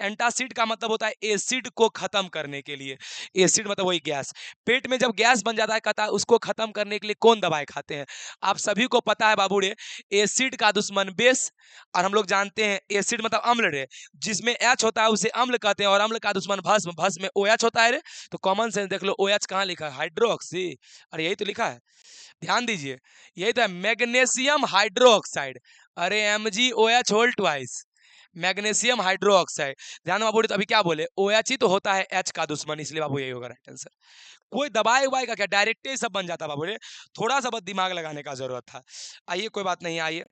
एंटासिड का मतलब होता है एसिड को खत्म करने के लिए, एसिड मतलब वही गैस, पेट में जब गैस बन जाता है कहता है उसको खत्म करने के लिए कौन दवाई खाते हैं? आप सभी को पता है बाबू रे, एसिड का दुश्मन बेस, और हम लोग जानते हैं एसिड मतलब अम्ल रे, जिसमें एच होता है उसे अम्ल कहते हैं, और अम्ल का दुश्मन भस्म, भस्म में OH होता है रे। तो कॉमन सेंस देख लो, OH कहाँ लिखा है? हाइड्रोक्सी, अरे यही तो लिखा है, ध्यान दीजिए, यही तो है मैग्नीशियम हाइड्रोक्साइड, अरे MgOH whole twice, magnesium hydroxide. ध्यान बाबू तो अभी क्या बोले, OH ही तो होता है H का दुश्मन, इसलिए बाबू यही होगा राइट आंसर। कोई दबाए उबाए का क्या, डायरेक्ट ही सब बन जाता बाबू रे, थोड़ा सा बस दिमाग लगाने का जरूरत था। आइए कोई बात नहीं, आइए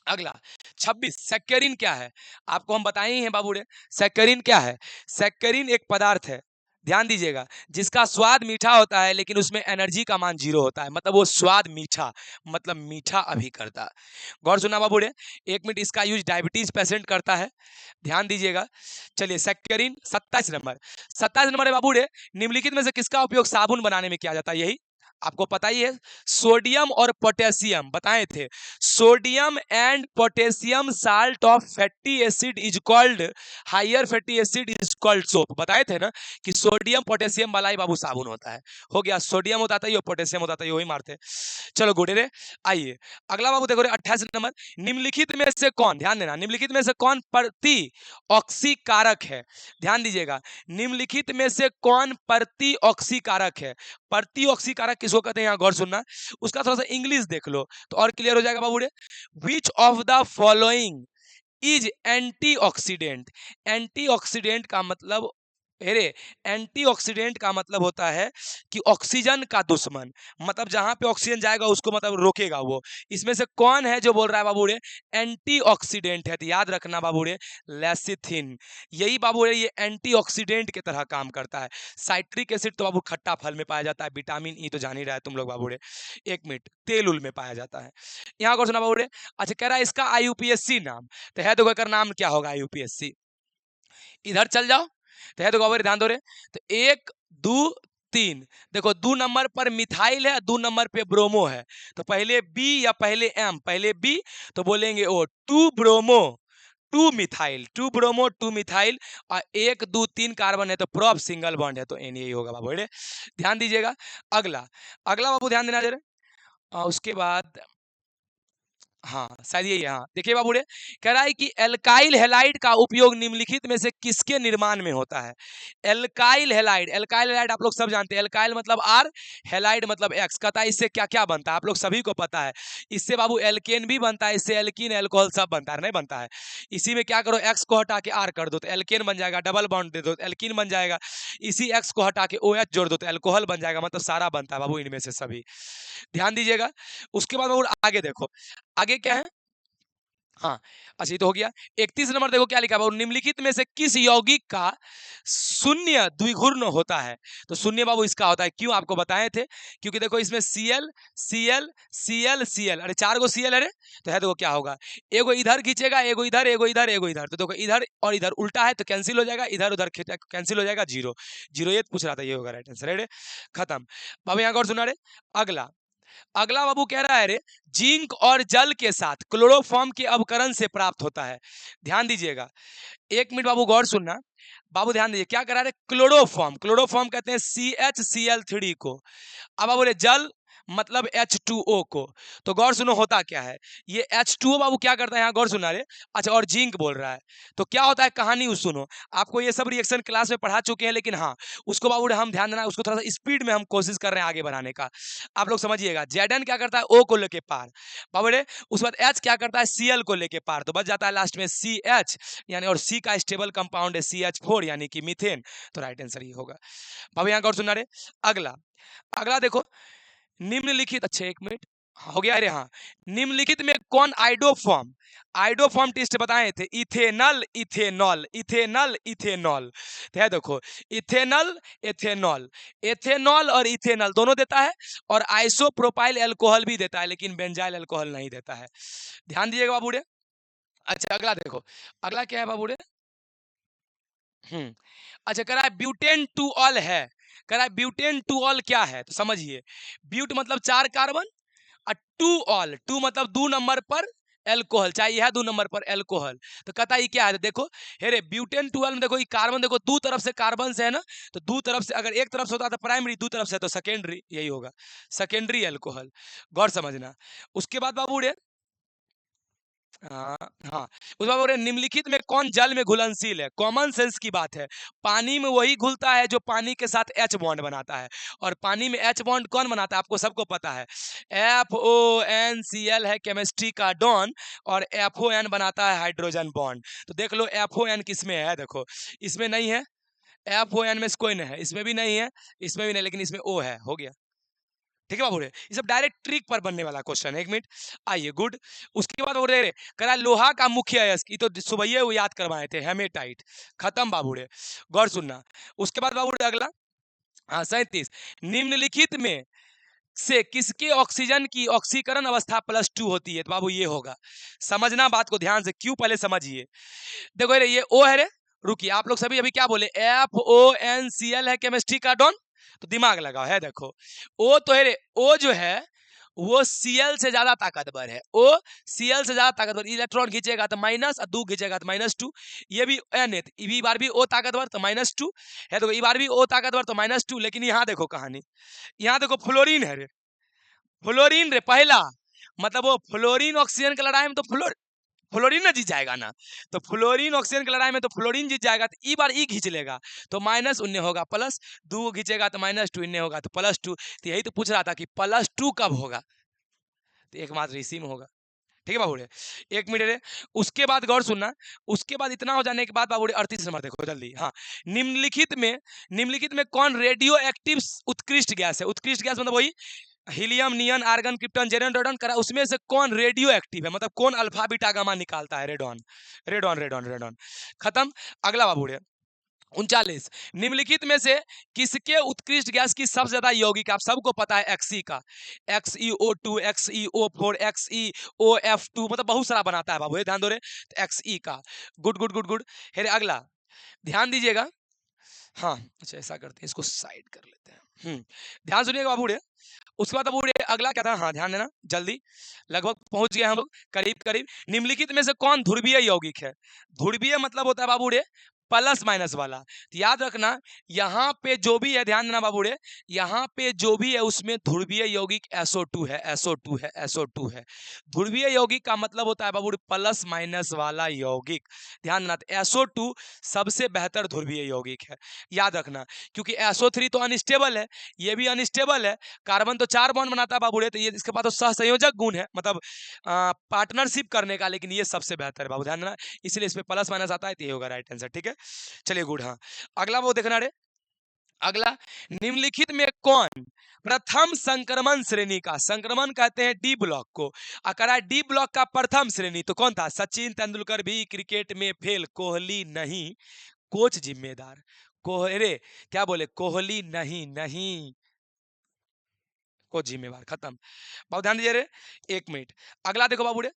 अगला 26, सैक्चरिन क्या है? आपको हम बताए ही हैं बाबू रे, सैक्चरिन क्या है? सैक्चरिन एक पदार्थ है, ध्यान दीजिएगा, जिसका स्वाद मीठा होता है लेकिन उसमें एनर्जी का मान 0 होता है, मतलब वो स्वाद मीठा, मतलब मीठा अभी करता है। गौर सुना बाबू रे, 1 मिनट, इसका यूज डायबिटीज पेशेंट करता है, ध्यान दीजिएगा। चलिए सैक्चरिन 27 नंबर, 27 नंबर है बाबू रे, निम्नलिखित में से किसका उपयोग साबुन बनाने में किया जाता है? यही आपको पता ही है, सोडियम और पोटेशियम बताए थे, sodium and potassium salt of fatty acid is called, higher fatty acid is called soap, बताए थे ना कि सोडियम पोटेशियम वाला ही बाबू साबुन होता है, हो गया, सोडियम होता था ये, पोटेशियम होता था ये, वही मारते। चलो गुडे रे, आइए अगला बाबू देखो रे 28 नंबर, निम्नलिखित में से कौन, ध्यान देना, निम्नलिखित में से कौन प्रति ऑक्सीकारक है? ध्यान दीजिएगा, निम्नलिखित में से कौन प्रति ऑक्सीकारक है? प्रति ऑक्सीकारक किसको कहते हैं, यहाँ गौर सुनना, उसका थोड़ा सा इंग्लिश देख लो तो और क्लियर हो जाएगा बाबू रे। Which of the following is antioxidant, antioxidant का मतलब, अरे एंटीऑक्सीडेंट का मतलब होता है कि ऑक्सीजन का दुश्मन, मतलब जहां पे ऑक्सीजन जाएगा उसको मतलब रोकेगा वो, इसमें से कौन है जो बोल रहा है बाबू रे एंटीऑक्सीडेंट है? तो याद रखना बाबू रे, लेसिथिन, यही बाबू रे ये एंटीऑक्सीडेंट की तरह काम करता है। साइट्रिक एसिड तो बाबू खट्टा फल में पाया जाता है, विटामिन ई तो जान ही रहा है तुम लोग बाबू रे, 1 मिनट, तेल उल में पाया जाता है। यहाँ को सुना बाबू रे, अच्छा कह रहा है इसका IUPAC नाम, तो है तो का नाम क्या होगा IUPAC? इधर चल जाओ, तो है तो बाबू ध्यान दो रे, तो 1 2 3, देखो 2 नंबर पर मिथाइल है, 2 नंबर पे ब्रोमो है, तो पहले बी या पहले एम, पहले बी तो बोलेंगे ओ 2 ब्रोमो 2 मिथाइल, 2 ब्रोमो 2 मिथाइल, और 1 2 3 कार्बन है तो प्रोप सिंगल बॉन्ड है, तो एन यही होगा बाबू रे, ध्यान दीजिएगा। अगला, अगला बाबू ध्यान देना जरा, उसके बाद हाँ शायद यही है, हाँ देखिए बाबू रे, कह रहा है कि एल्काइल हैलाइड का उपयोग निम्नलिखित में से किसके निर्माण में होता है? एल्काइल हैलाइड, एल्काइल हैलाइड आप लोग सब जानते हैं, एल्काइल मतलब R, हैलाइड मतलब X, कहता है इससे क्या क्या बनता है, आप लोग सभी को पता है, इससे बाबू एल्केन भी बनता है, इससे एल्कीन एल्कोहल सब बनता है, नहीं बनता है, इसी में क्या करो X को हटा के R कर दो तो एल्केन बन जाएगा, डबल बॉन्ड दे दो तो एल्कीन बन जाएगा, इसी X को हटा के OH जोड़ दो तो एल्कोहल बन जाएगा, मतलब सारा बनता है बाबू इनमें से सभी, ध्यान दीजिएगा। उसके बाद बाबू आगे देखो, आगे क्या है, हाँ अच्छा ये तो हो गया। 31 नंबर देखो क्या लिखा है, निम्नलिखित में से किस यौगिक का शून्य द्विघूर्ण होता है? तो शून्य बाबू इसका होता है, क्यों आपको बताए थे, क्योंकि देखो इसमें Cl Cl Cl Cl, अरे 4 गो Cl, अरे तो है देखो क्या होगा, एगो इधर खींचेगा, एगो इधर, एगो इधर, एगो इधर, तो देखो इधर और इधर उल्टा है तो कैंसिल हो जाएगा, इधर उधर कैंसिल हो जाएगा, जीरो जीरो, ये पूछ रहा था, ये होगा राइट आंसर, खत्म बाबू, यहाँ और सुना रे। अगला, अगला बाबू कह रहा है रे, जिंक और जल के साथ क्लोरोफॉर्म के अवकरण से प्राप्त होता है, ध्यान दीजिएगा, 1 मिनट बाबू गौर सुनना, बाबू ध्यान दीजिए, क्या कह रहा है क्लोरोफॉर्म, क्लोरोफॉर्म कहते हैं CHCl3 को, अब बाबू रे जल मतलब H2O को, तो गौर सुनो होता क्या है, ये H2O बाबू क्या करता है, यहाँ गौर सुना रे, अच्छा और जिंक बोल रहा है, तो क्या होता है कहानी उस सुनो, आपको ये सब रिएक्शन क्लास में पढ़ा चुके हैं, लेकिन हाँ उसको बाबू रे हम ध्यान देना, उसको थोड़ा सा स्पीड में हम कोशिश कर रहे हैं आगे बढ़ाने का, आप लोग समझिएगा, Zn क्या करता है O को लेके पार बाबू रे, उसके बाद H क्या करता है Cl को लेके पार, तो बच जाता है लास्ट में CH, यानी और C का स्टेबल कंपाउंड है CH4 यानी कि मीथेन, तो राइट आंसर ये होगा बाबू, यहाँ गौर सुना रे। अगला, अगला देखो, निम्नलिखित, अच्छा 1 मिनट, हो गया। अरे हाँ, निम्नलिखित में कौन आइडोफॉर्म टेस्ट बताए थे? Ethanal, ethanol, ethanal, ethanol. तो है देखो, इथेनल, एथेनॉल, एथेनॉल और इथेनॉल दोनों देता है, और आइसोप्रोपाइल अल्कोहल भी देता है, लेकिन बेंजाइल अल्कोहल नहीं देता है। ध्यान दीजिएगा बाबूड़े। अच्छा अगला देखो, अगला क्या है बाबूड़े? अच्छा कह रहा है ब्यूटेन टू ऑल है। कह रहा है ब्यूटेन टू ऑल क्या है, तो समझिए। ब्यूट मतलब 4 कार्बन, और टू ऑल, टू मतलब 2 नंबर पर एल्कोहल, चाहिए है 2 नंबर पर एल्कोहल। तो कहता है ये क्या है, तो देखो हे रे ब्यूटेन 12 में देखो ये कार्बन, देखो 2 तरफ से कार्बन से है ना, तो 2 तरफ से, अगर एक तरफ से होता तो प्राइमरी, 2 तरफ से तो सेकेंडरी, यही होगा सेकेंडरी एल्कोहल। गौर समझना। उसके बाद बाबू रे, हाँ हाँ, उसके बाद बोल रहे निम्नलिखित में कौन जल में घुलनशील है? कॉमन सेंस की बात है। पानी में वही घुलता है जो पानी के साथ एच बॉन्ड बनाता है, और पानी में एच बॉन्ड कौन बनाता है आपको सबको पता है, FONCl है केमिस्ट्री का डॉन, और FON बनाता है हाइड्रोजन बॉन्ड। तो देख लो FON किस में है, देखो इसमें नहीं है, FON में से कोई नहीं है, इसमें भी नहीं है, इसमें भी नहीं, लेकिन इसमें O है, हो गया। ठीक है बाबू रे, ये सब डायरेक्ट ट्रिक पर बनने वाला क्वेश्चन है। 1 मिनट, आइए गुड। उसके बाद बोल रहे करा लोहा का मुख्य अयस्क, ये तो सुबह ही वो याद करवाए थे, हेमेटाइट। खत्म बाबू रे, गौर सुनना। उसके बाद बाबू रे अगला, हाँ 37, निम्नलिखित में से किसके ऑक्सीजन की ऑक्सीकरण अवस्था +2 होती है? तो बाबू ये होगा, समझना बात को ध्यान से, क्यों पहले समझिए। देखो रे ये O है रे, रुकिए आप लोग सभी अभी क्या बोले, FONCl है केमिस्ट्री का डॉन, तो दिमाग लगाओ, है देखो O तो है रे, O जो है वो Cl से ज्यादा ताकतवर है, O Cl से ज्यादा ताकतवर, इलेक्ट्रॉन खींचेगा तो माइनस, और 2 खींचेगा तो -2। ये भी N है, ये बार भी O ताकतवर तो -2 है, तो ये बार भी O ताकतवर तो -2। लेकिन यहाँ देखो कहानी, यहाँ देखो फ्लोरीन है रे, फ्लोरीन रे पहला, मतलब वो फ्लोरीन ऑक्सीजन की लड़ाई में तो फ्लोरीन ना जीत जाएगा ना, तो फ्लोरीन ऑक्सीजन की लड़ाई में तो फ्लोरीन जीत जाएगा, तो ई बार ई खींच लेगा, तो माइनस उन्ने होगा प्लस, 2 खींचेगा तो -2, इन्ने होगा तो +2। तो यही तो पूछ रहा था कि +2 कब होगा, तो एकमात्र इसी में होगा। ठीक है बाबूड़े, 1 मिनट रे। उसके बाद गौर सुनना, उसके बाद इतना हो जाने के बाद बाबूड़े 38 नंबर देखो जल्दी। हाँ, निम्नलिखित में कौन रेडियो एक्टिव उत्कृष्ट गैस है? उत्कृष्ट गैस मतलब वही हीलियम, नियन, आर्गन, क्रिप्टन, जेरन, रेडॉन। करा उसमें से कौन रेडियो एक्टिव है, मतलब कौन अल्फा बीटा गामा निकालता है? Radon, radon, radon, radon. खत्म। अगला बाबूड़े 39, निम्नलिखित में से किसके उत्कृष्ट गैस की सबसे ज्यादा यौगिक, आप सबको पता है एक्सी का, XeO2, XeO4, XeOF2, मतलब बहुत सारा बनाता है बाबू, ध्यान दो रे, तो XE का। Good good good good. फिर अगला ध्यान दीजिएगा। हाँ अच्छा ऐसा करते हैं, इसको साइड कर लेते हैं। ध्यान सुनिएगा बाबू रे। उसके बाद बाबू रे अगला क्या था, हाँ ध्यान देना जल्दी, लगभग पहुंच गए हम लोग, करीब करीब। निम्नलिखित में से कौन ध्रुवीय यौगिक है? ध्रुवीय मतलब होता है बाबू रे प्लस माइनस वाला, तो याद रखना यहाँ पे जो भी है, ध्यान देना बाबू रे, यहाँ पे जो भी है उसमें ध्रुवीय यौगिक SO2 है, SO2 है, SO2 है। ध्रुवीय यौगिक का मतलब होता है बाबू रे प्लस माइनस वाला यौगिक। ध्यान देना, तो SO2 सबसे बेहतर ध्रुवीय यौगिक है, याद रखना। क्योंकि SO3 तो अनस्टेबल है, ये भी अनस्टेबल है, कार्बन तो 4 बॉन्ड बनाता है बाबू रे, तो ये इसके पास तो सहसंयोजक गुण है, मतलब पार्टनरशिप करने का, लेकिन ये सबसे बेहतर है बाबू, ध्यान देना। इसलिए इसमें प्लस माइनस आता है, तो ये होगा राइट आंसर। ठीक है, चलिए गुड। हाँ अगला वो देखना रे, अगला निम्नलिखित में कौन प्रथम संक्रमण श्रेणी का, संक्रमण कहते हैं डी ब्लॉक को, अगर डी ब्लॉक का प्रथम श्रेणी तो कौन था? सचिन तेंदुलकर भी क्रिकेट में फेल, कोहली नहीं, कोच जिम्मेदार। कोहरे क्या बोले, कोहली नहीं, नहीं कोच जिम्मेवार। खत्म। बहुत ध्यान दीजिए रे, 1 मिनट। अगला देखो बाबू रे,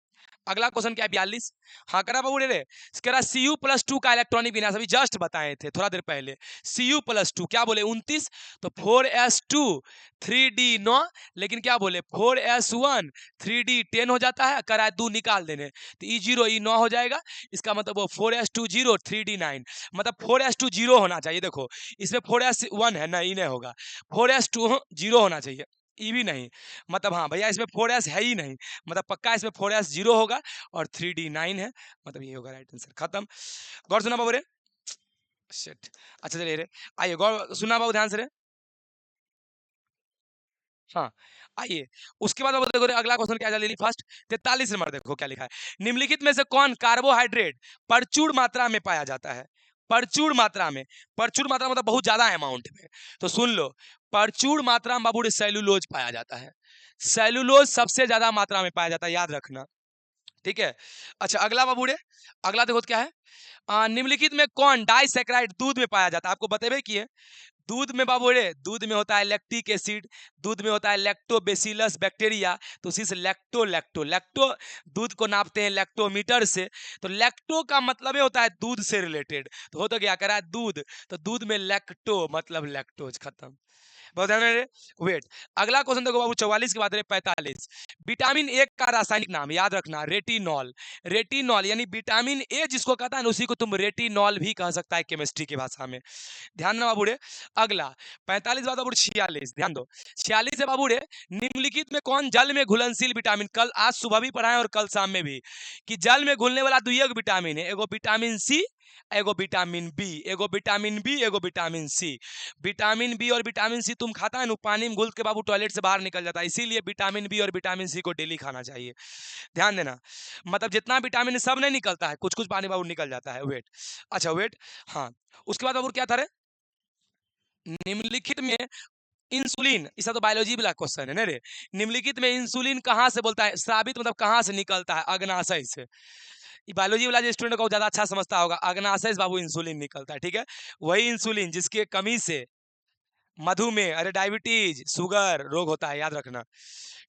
अगला क्वेश्चन क्या है, 42। हाँ करा बाबू रे, करा Cu+2 का इलेक्ट्रॉनिक विन्यास, अभी जस्ट बताए थे थोड़ा देर पहले। Cu+2 क्या बोले 29, तो 4s2 3d 9, लेकिन क्या बोले 4s1 3d 10 हो जाता है, करा 2 निकाल देने, तो E0 E9 हो जाएगा। इसका मतलब वो 4s2 0 3d 9, मतलब 4s2 0 होना चाहिए। देखो इसमें 4s1 है ना, ई नहीं होगा, 4s2 0 होना चाहिए, ई भी नहीं, मतलब हाँ भैया इसमें 4s है ही नहीं, मतलब पक्का इसमें 4s 0 होगा, और 3d 9 है, मतलब ये होगा राइट आंसर। खत्म। गौर सुना बाबू रे, शिट। अच्छा चलिए रे, आइए गौर सुना बाबू ध्यान से रे। हाँ आइए, उसके बाद बाबू देखो रे, अगला क्वेश्चन क्या है, जल्दी फर्स्ट 43 नंबर देखो क्या लिखा है। निम्नलिखित में से कौन कार्बोहाइड्रेट प्रचुर मात्रा में पाया जाता है? प्रचुर मात्रा में, प्रचुर मात्रा मतलब बहुत ज्यादा अमाउंट में। तो सुन लो, प्रचुर मात्रा में बाबू रे सेलुलोज पाया जाता है। सेलुलोज सबसे ज्यादा मात्रा में पाया जाता है, याद रखना, ठीक है। अच्छा अगला बाबू रे, अगला देखो तो क्या है, निम्नलिखित में कौन डाइसैकेराइड दूध में पाया जाता है, आपको बतेबे किए। दूध में बाबू रे, दूध में होता है लैक्टिक एसिड, दूध में होता है लैक्टोबैसिलस बैक्टीरिया, तो उसी से लैक्टो लैक्टो लैक्टो दूध को नापते हैं लैक्टोमीटर से। तो लैक्टो का मतलब होता है दूध से रिलेटेड, तो हो तो क्या करा है दूध, तो दूध में लैक्टो मतलब लैक्टोज, खत्म। बहुत ध्यान रहे, वेट। अगला क्वेश्चन देखो बाबू, 44 के बाद 45। विटामिन ए का रासायनिक नाम याद रखना, रेटिनॉल। रेटिनॉल यानी विटामिन ए जिसको कहता है ना, उसी को तुम रेटिनॉल भी कह सकता है केमिस्ट्री की भाषा में, ध्यान ना बाबू रे। अगला 45 बाद बाबू 46, ध्यान दो। 46 है बाबू रे, निम्नलिखित में कौन जल में घुलनशील विटामिन, कल आज सुबह भी पढ़ाए और कल शाम में भी, कि जल में घुलने वाला दुई विटामिन है, एगो विटामिन सी, एगो विटामिन बी, एगो विटामिन बी, एगो विटामिन सी। विटामिन बी और विटामिन सी तुम खाता है ना, पानी में घुल के बाबू टॉयलेट से बाहर निकल जाता है, इसीलिए विटामिन बी और विटामिन सी को डेली खाना चाहिए, ध्यान देना। मतलब जितना विटामिन सब नहीं निकलता है, कुछ कुछ पानी बाबू निकल जाता है, वेट। अच्छा वेट, हाँ उसके बाद बाबू क्या था रे, निम्नलिखित में इंसुलिन, इसका तो बायोलॉजी वाला क्वेश्चन है ना रे। निम्नलिखित में इंसुलिन कहाँ से बोलता है, स्रावित मतलब कहाँ से निकलता है, अग्नाशय से। बायोलॉजी वाला जो स्टूडेंट को ज्यादा अच्छा समझता होगा, अग्नाशय से बाबू इंसुलिन निकलता है, ठीक है। वही इंसुलिन जिसके कमी से मधुमेह, अरे डायबिटीज, शुगर रोग होता है, याद रखना,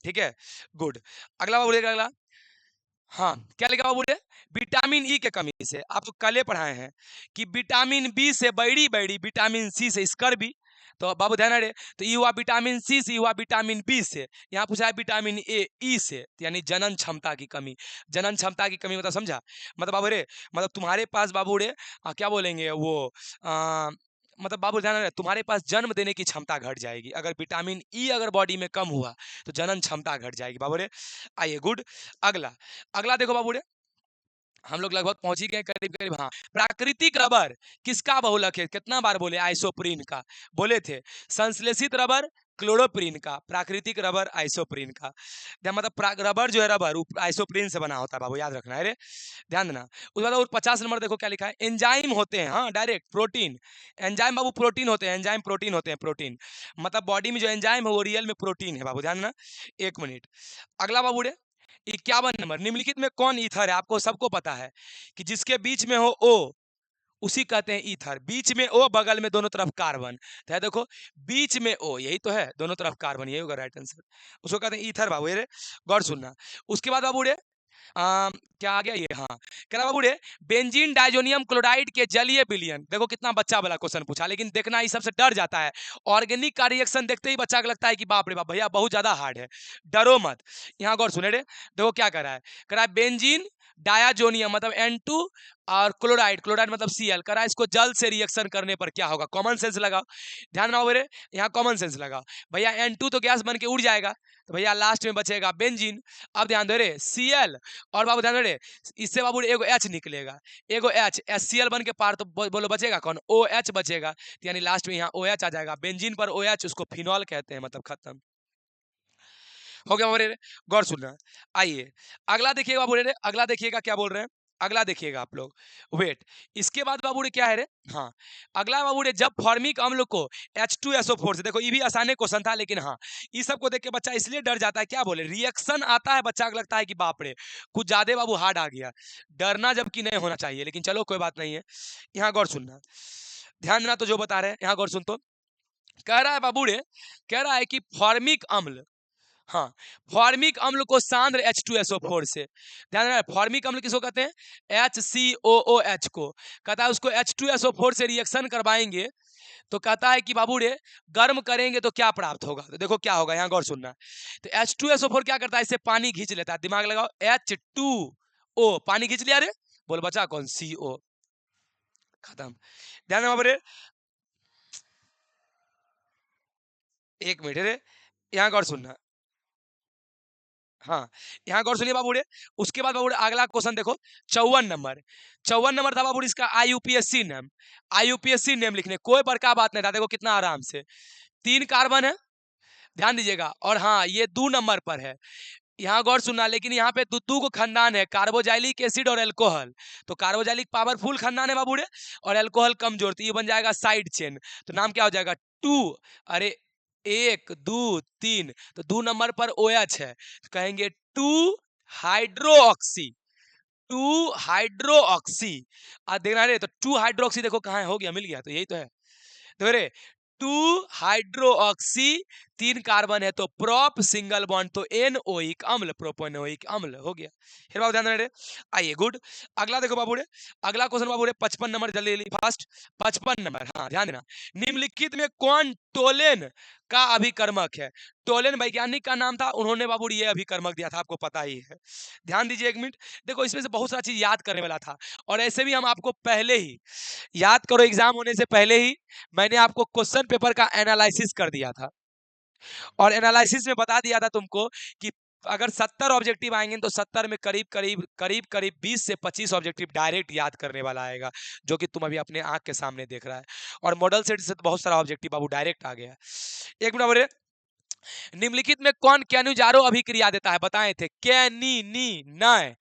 ठीक है। गुड। अगला बाबू देख, अगला, हाँ क्या लिखा बाबू, विटामिन ई के कमी से, आप तो कल पढ़ाए हैं कि विटामिन बी से बैड़ी बैड़ी, विटामिन सी से स्कर्वी, तो बाबू ध्यान रहे, तो ये हुआ विटामिन सी से, हुआ विटामिन बी से, यहाँ पूछा है विटामिन ए ई से, यानी जनन क्षमता की कमी। जनन क्षमता की कमी मतलब समझा, मतलब बाबू रे, मतलब तुम्हारे पास बाबू रे क्या बोलेंगे वो, मतलब बाबू ध्यान रहे, तुम्हारे पास जन्म देने की क्षमता घट जाएगी, अगर विटामिन ई अगर बॉडी में कम हुआ तो जनन क्षमता घट जाएगी बाबू रे। आइए गुड। अगला, अगला देखो बाबू रे, हम लोग लगभग पहुंच ही गए करीब करीब, हाँ। प्राकृतिक रबर किसका बहुलक है, कितना बार बोले, आइसोप्रीन का बोले थे। संश्लेषित रबर क्लोरोप्रीन का, प्राकृतिक रबर आइसोप्रीन का। मतलब रबर जो है, रबर आइसोप्रीन से बना होता है बाबू, याद रखना है रे, ध्यान देना। उसके बाद और 50 नंबर देखो क्या लिखा है, एंजाइम होते हैं, हाँ डायरेक्ट प्रोटीन। एंजाइम बाबू प्रोटीन होते हैं, एंजाइम प्रोटीन होते हैं, प्रोटीन मतलब बॉडी में जो एंजाइम है वो रियल में प्रोटीन है बाबू, ध्यान देना। एक मिनट, अगला बाबू रे 51 नंबर, निम्नलिखित में कौन ईथर है, आपको सबको पता है कि जिसके बीच में हो ओ उसी कहते हैं ईथर, बीच में ओ बगल में दोनों तरफ कार्बन, तो है देखो बीच में ओ, यही तो है, दोनों तरफ कार्बन, यही होगा राइट आंसर, उसको कहते हैं ईथर बाबू, ये रे गौर सुनना। उसके बाद बाबू रे क्या आ गया ये, हाँ कह रहा बाबू रे, बेंजीन डाइजोनियम क्लोराइड के जलीय विलयन, देखो कितना बच्चा वाला क्वेश्चन पूछा, लेकिन देखना ये सबसे डर जाता है, ऑर्गेनिक का रिएक्शन देखते ही बच्चा को लगता है कि बाप रे बाप भैया बहुत ज्यादा हार्ड है, डरो मत। यहाँ गौर सुने रे, देखो क्या कर रहा है, कह रहा है बेंजीन डायाजोनियम मतलब N2 और क्लोराइड, क्लोराइड मतलब Cl, कह रहा है इसको जल से रिएक्शन करने पर क्या होगा, कॉमन सेंस लगाओ, ध्यान रखो मेरे, यहाँ कॉमन सेंस लगाओ भैया, N2 तो गैस बन के उड़ जाएगा, तो भैया लास्ट में बचेगा बेंजीन। अब ध्यान दे रे Cl, और बाबू ध्यान दे रे, इससे बाबू एगो H निकलेगा, एगो H, HCl बन के पार, तो बोलो बचेगा कौन, OH बचेगा, तो यानी लास्ट में यहाँ OH आ जाएगा, बेंजीन पर OH उसको फिनॉल कहते हैं, मतलब खत्म हो गया बाबू, गौर सुनना। आइए अगला देखिएगा बाबू, अगला देखिएगा क्या बोल रहे हैं, अगला देखिएगा आप लोग, वेट। इसके बाद बाबू रे क्या है रे, हाँ अगला बाबू रे, जब फॉर्मिक अम्ल को H2SO4 से, देखो ये भी आसान क्वेश्चन था, लेकिन हाँ ये सब को देख के बच्चा इसलिए डर जाता है, क्या बोले रिएक्शन आता है, बच्चा को लगता है कि बाप रे कुछ ज्यादा बाबू हार्ड आ गया, डरना जबकि नहीं होना चाहिए, लेकिन चलो कोई बात नहीं है। यहाँ गौर सुनना, ध्यान देना, तो जो बता रहे हैं यहाँ गौर सुन, तो कह रहा है बाबू रे, कह रहा है कि फॉर्मिक अम्ल, हाँ फॉर्मिक अम्ल को सांद्र H2SO4 से, ध्यान रखना फॉर्मिक अम्ल किसको कहते हैं, HCOOH को, कहता है उसको H2SO4 से रिएक्शन करवाएंगे, तो कहता है कि बाबू रे गर्म करेंगे तो क्या प्राप्त होगा, तो देखो क्या होगा, यहाँ गौर सुनना। तो H2SO4 क्या करता है, इससे पानी खींच लेता है, दिमाग लगाओ, H2O पानी खींच लिया रे, बोल बचा कौन, CO, खत्म। ध्यान बाबू रे, एक मिनट रे, यहाँ गौर सुनना, हाँ यहाँ गौर सुनिए बाबू रे। उसके बाद बाबू अगला क्वेश्चन देखो, 54 नंबर, 54 नंबर था बाबू इसका, IUPAC नेम, IUPAC नेम लिखने कोई बड़का बात नहीं था, देखो कितना आराम से, 3 कार्बन है, ध्यान दीजिएगा, और हाँ ये 2 नंबर पर है, यहाँ गौर सुनना, लेकिन यहाँ पे दू को खानदान है, कार्बोजाइलिक एसिड और एल्कोहल। तो कार्बोजाइलिक पावरफुल खानदान है बाबूरे, और एल्कोहल कमजोर, तो ये बन जाएगा साइड चेन। तो नाम क्या हो जाएगा? टू। अरे 1 2 3, तो 2 नंबर पर OH है, तो कहेंगे टू हाइड्रोक्सी। Two hydroxy. देखना रे, तो टू हाइड्रोक्सी देखो कहाँ है, हो गया, मिल गया, तो यही तो है। देखो रे, टू हाइड्रोक्सी, 3 कार्बन है, तो प्रोप सिंगल बॉन्ड, तो एनओइक अम्ल, प्रोपेनोइक अम्ल हो गया। फिर बाबू ध्यान रहे, आइए गुड। अगला देखो बाबू रे, अगला क्वेश्चन बाबू रे 55 नंबर, जल्दी जल्दी फास्ट। 55 नंबर, हाँ ध्यान देना। निम्नलिखित में कौन टोलेन का अभिकर्मक है? टोलेन वैज्ञानिक का नाम था, उन्होंने बाबू ये अभिकर्मक दिया था, आपको पता ही है। ध्यान दीजिए 1 मिनट, देखो इसमें से बहुत सारा चीज याद करने वाला था, और ऐसे भी हम आपको पहले ही याद करो, एग्जाम होने से पहले ही मैंने आपको क्वेश्चन पेपर का एनालिसिस कर दिया था, और एनालिसिस में बता दिया था तुमको कि अगर 70 ऑब्जेक्टिव आएंगे तो 70 में करीब 20 से 25 ऑब्जेक्टिव डायरेक्ट याद करने वाला आएगा, जो कि तुम अभी अपने आंख के सामने देख रहा है। और मॉडल सेट से तो बहुत सारा ऑब्जेक्टिव बाबू डायरेक्ट आ गया। एक मिनट बोले, निम्नलिखित में कौन कैनुजारो अभिक्रिया देता है? बताए थे, कैनी नय,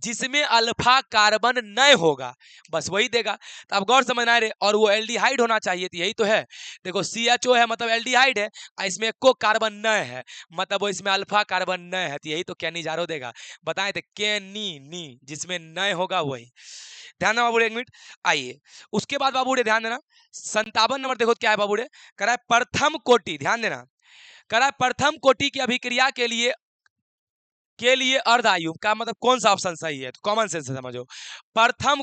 जिसमें अल्फा कार्बन नय होगा, बस वही देगा। तो अब गौर समझना है, और वो एल्डिहाइड होना चाहिए, तो यही तो है। देखो CHO है मतलब एल्डिहाइड है, और इसमें एको कार्बन नय है, मतलब वो इसमें अल्फा कार्बन नय है, तो यही तो कैनिजारो देगा। बताए थे, कैनी, जिसमें नय होगा वही। ध्यान देना बाबूरे, 1 मिनट, आइए। उसके बाद बाबूरे ध्यान देना, 57 नंबर देखो क्या है बाबूरे, कह रहा है प्रथम कोटि, ध्यान देना, करा प्रथम कोटि की अभिक्रिया के लिए अर्ध आयु का मतलब कौन सा ऑप्शन सही है? तो कॉमन सेंस से समझो। प्रथम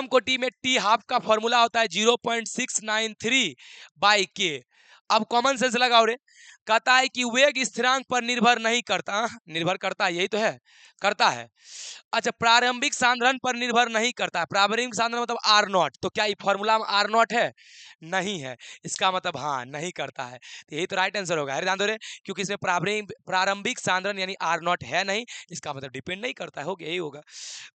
कोटि में टी हाफ का फॉर्मूला होता है 0.693/K। अब कॉमन सेंस लगाओ रे, कहता है कि वेग स्थिरांक पर निर्भर नहीं करता, निर्भर करता है, यही तो है, करता है। अच्छा, प्रारंभिक सांद्रण पर निर्भर नहीं करता है, प्रारंभिक सांद्रण मतलब R0, तो क्या ये फॉर्मूला में R0 है? नहीं है, इसका मतलब हाँ नहीं करता है, तो यही तो राइट आंसर होगा। ध्यान दो रे, क्योंकि इसमें प्रारंभिक सांद्रण यानी R0 है नहीं, इसका मतलब डिपेंड नहीं करता है, हो गया, यही होगा।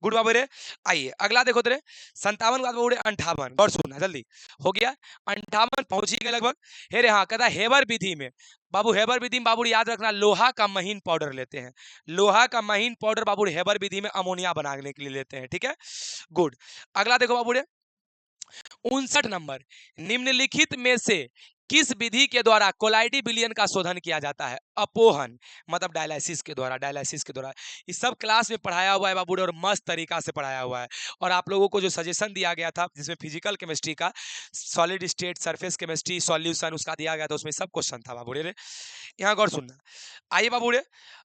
गुड बाबू रे, आइए अगला देखो तेरे 57 बाबू रे 58, और सुनना जल्दी, हो गया 58 पहुंच ही गए लगभग। हे रे हाँ, कहता हेबर विधि में बाबू, हेबर विधि में बाबू याद रखना, लोहा का महीन पाउडर लेते हैं, लोहा का महीन पाउडर बाबू हेबर विधि में अमोनिया बनाने के लिए लेते हैं, ठीक है, गुड। अगला देखो बाबू 59 नंबर, निम्नलिखित में से किस विधि के द्वारा कोलाइडी विलयन का शोधन किया जाता है? अपोहन, मतलब डायलिसिस के द्वारा, डायलिसिस के द्वारा। इस सब क्लास में पढ़ाया हुआ है बाबू, और मस्त तरीका से पढ़ाया हुआ है। और आप लोगों को जो सजेशन दिया गया था, जिसमें फिजिकल केमिस्ट्री का solid state, surface chemistry, solution उसका दिया गया था, उसमें सब क्वेश्चन था बाबू रे। यहाँ गौर सुनना, आइए बाबू रे।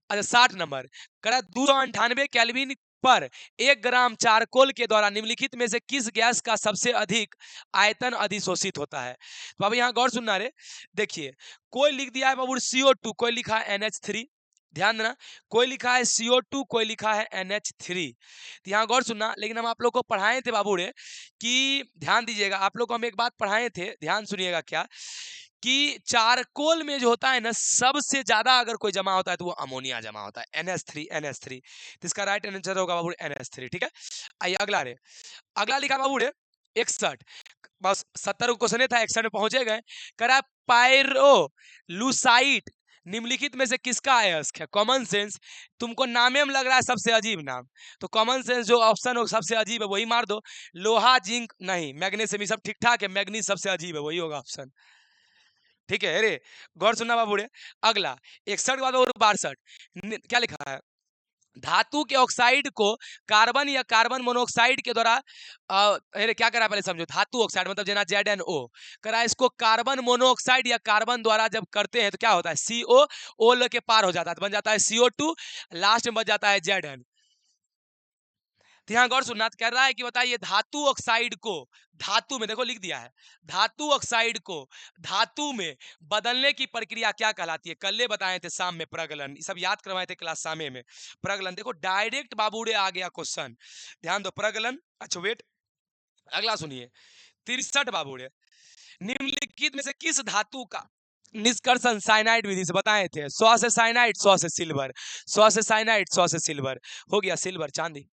अच्छा 60 नंबर, करा 298 केल्विन पर 1 ग्राम चारकोल के द्वारा निम्नलिखित में से किस गैस का सबसे अधिक आयतन अधिशोषित होता है? तो बाबू यहाँ गौर सुनना रे, देखिए कोई लिख दिया है बाबू CO2, कोई लिखा है NH3, ध्यान देना, कोई लिखा है CO2, कोई लिखा है NH3। तो यहाँ गौर सुनना, लेकिन हम आप लोग को पढ़ाए थे बाबू रे कि ध्यान दीजिएगा, आप लोग को हम एक बात पढ़ाए थे, ध्यान सुनिएगा, क्या कि चारकोल में जो होता है ना, सबसे ज्यादा अगर कोई जमा होता है तो वो अमोनिया जमा होता है, NH3। तो इसका राइट आंसर होगा बाबू NH3, ठीक है। आइए अगला रे, अगला लिखा बाबू रे 61, बस 70 क्वेश्चन था, 61 में पहुंचे गए। करा पायरोलुसाइट निम्नलिखित में से किसका अयस्क है? कॉमन सेंस, तुमको नामे में लग रहा है सबसे अजीब नाम, तो कॉमन सेंस जो ऑप्शन हो सबसे अजीब है वही मार दो। लोहा, जिंक नहीं, मैग्नीशियम, सब ठीक ठाक है, मैग्नीज सबसे अजीब है, वही होगा ऑप्शन, ठीक है। अरे गौर सुनना बाबू रे, अगला 61 के बाद और 62, क्या लिखा है? धातु के ऑक्साइड को कार्बन या कार्बन मोनोऑक्साइड के द्वारा अरे क्या करा पहले समझो, धातु ऑक्साइड मतलब जना ZnO करा, इसको कार्बन मोनोऑक्साइड या कार्बन द्वारा जब करते हैं तो क्या होता है? CO O के पार हो जाता है, तो बन जाता है CO2, लास्ट में बच जाता है Zn। तो यहाँ गौर सुनना, कह रहा है कि बताइए धातु ऑक्साइड को धातु में, देखो लिख दिया है, धातु ऑक्साइड को धातु में बदलने की प्रक्रिया क्या कहलाती है? कल बताए थे शाम में, प्रगलन, सब याद करवाए थे क्लास सामे में, प्रगलन। देखो डायरेक्ट बाबूरे आ गया क्वेश्चन, ध्यान दो, प्रगलन। अच्छा वेट, अगला सुनिए 63 बाबूरे, निम्नलिखित में से किस धातु का निष्कर्षण साइनाइड विधि से? बताए थे 100 से साइनाइड, 100 से सिल्वर, 100 से साइनाइड, 100 से सिल्वर, हो गया सिल्वर, चांदी।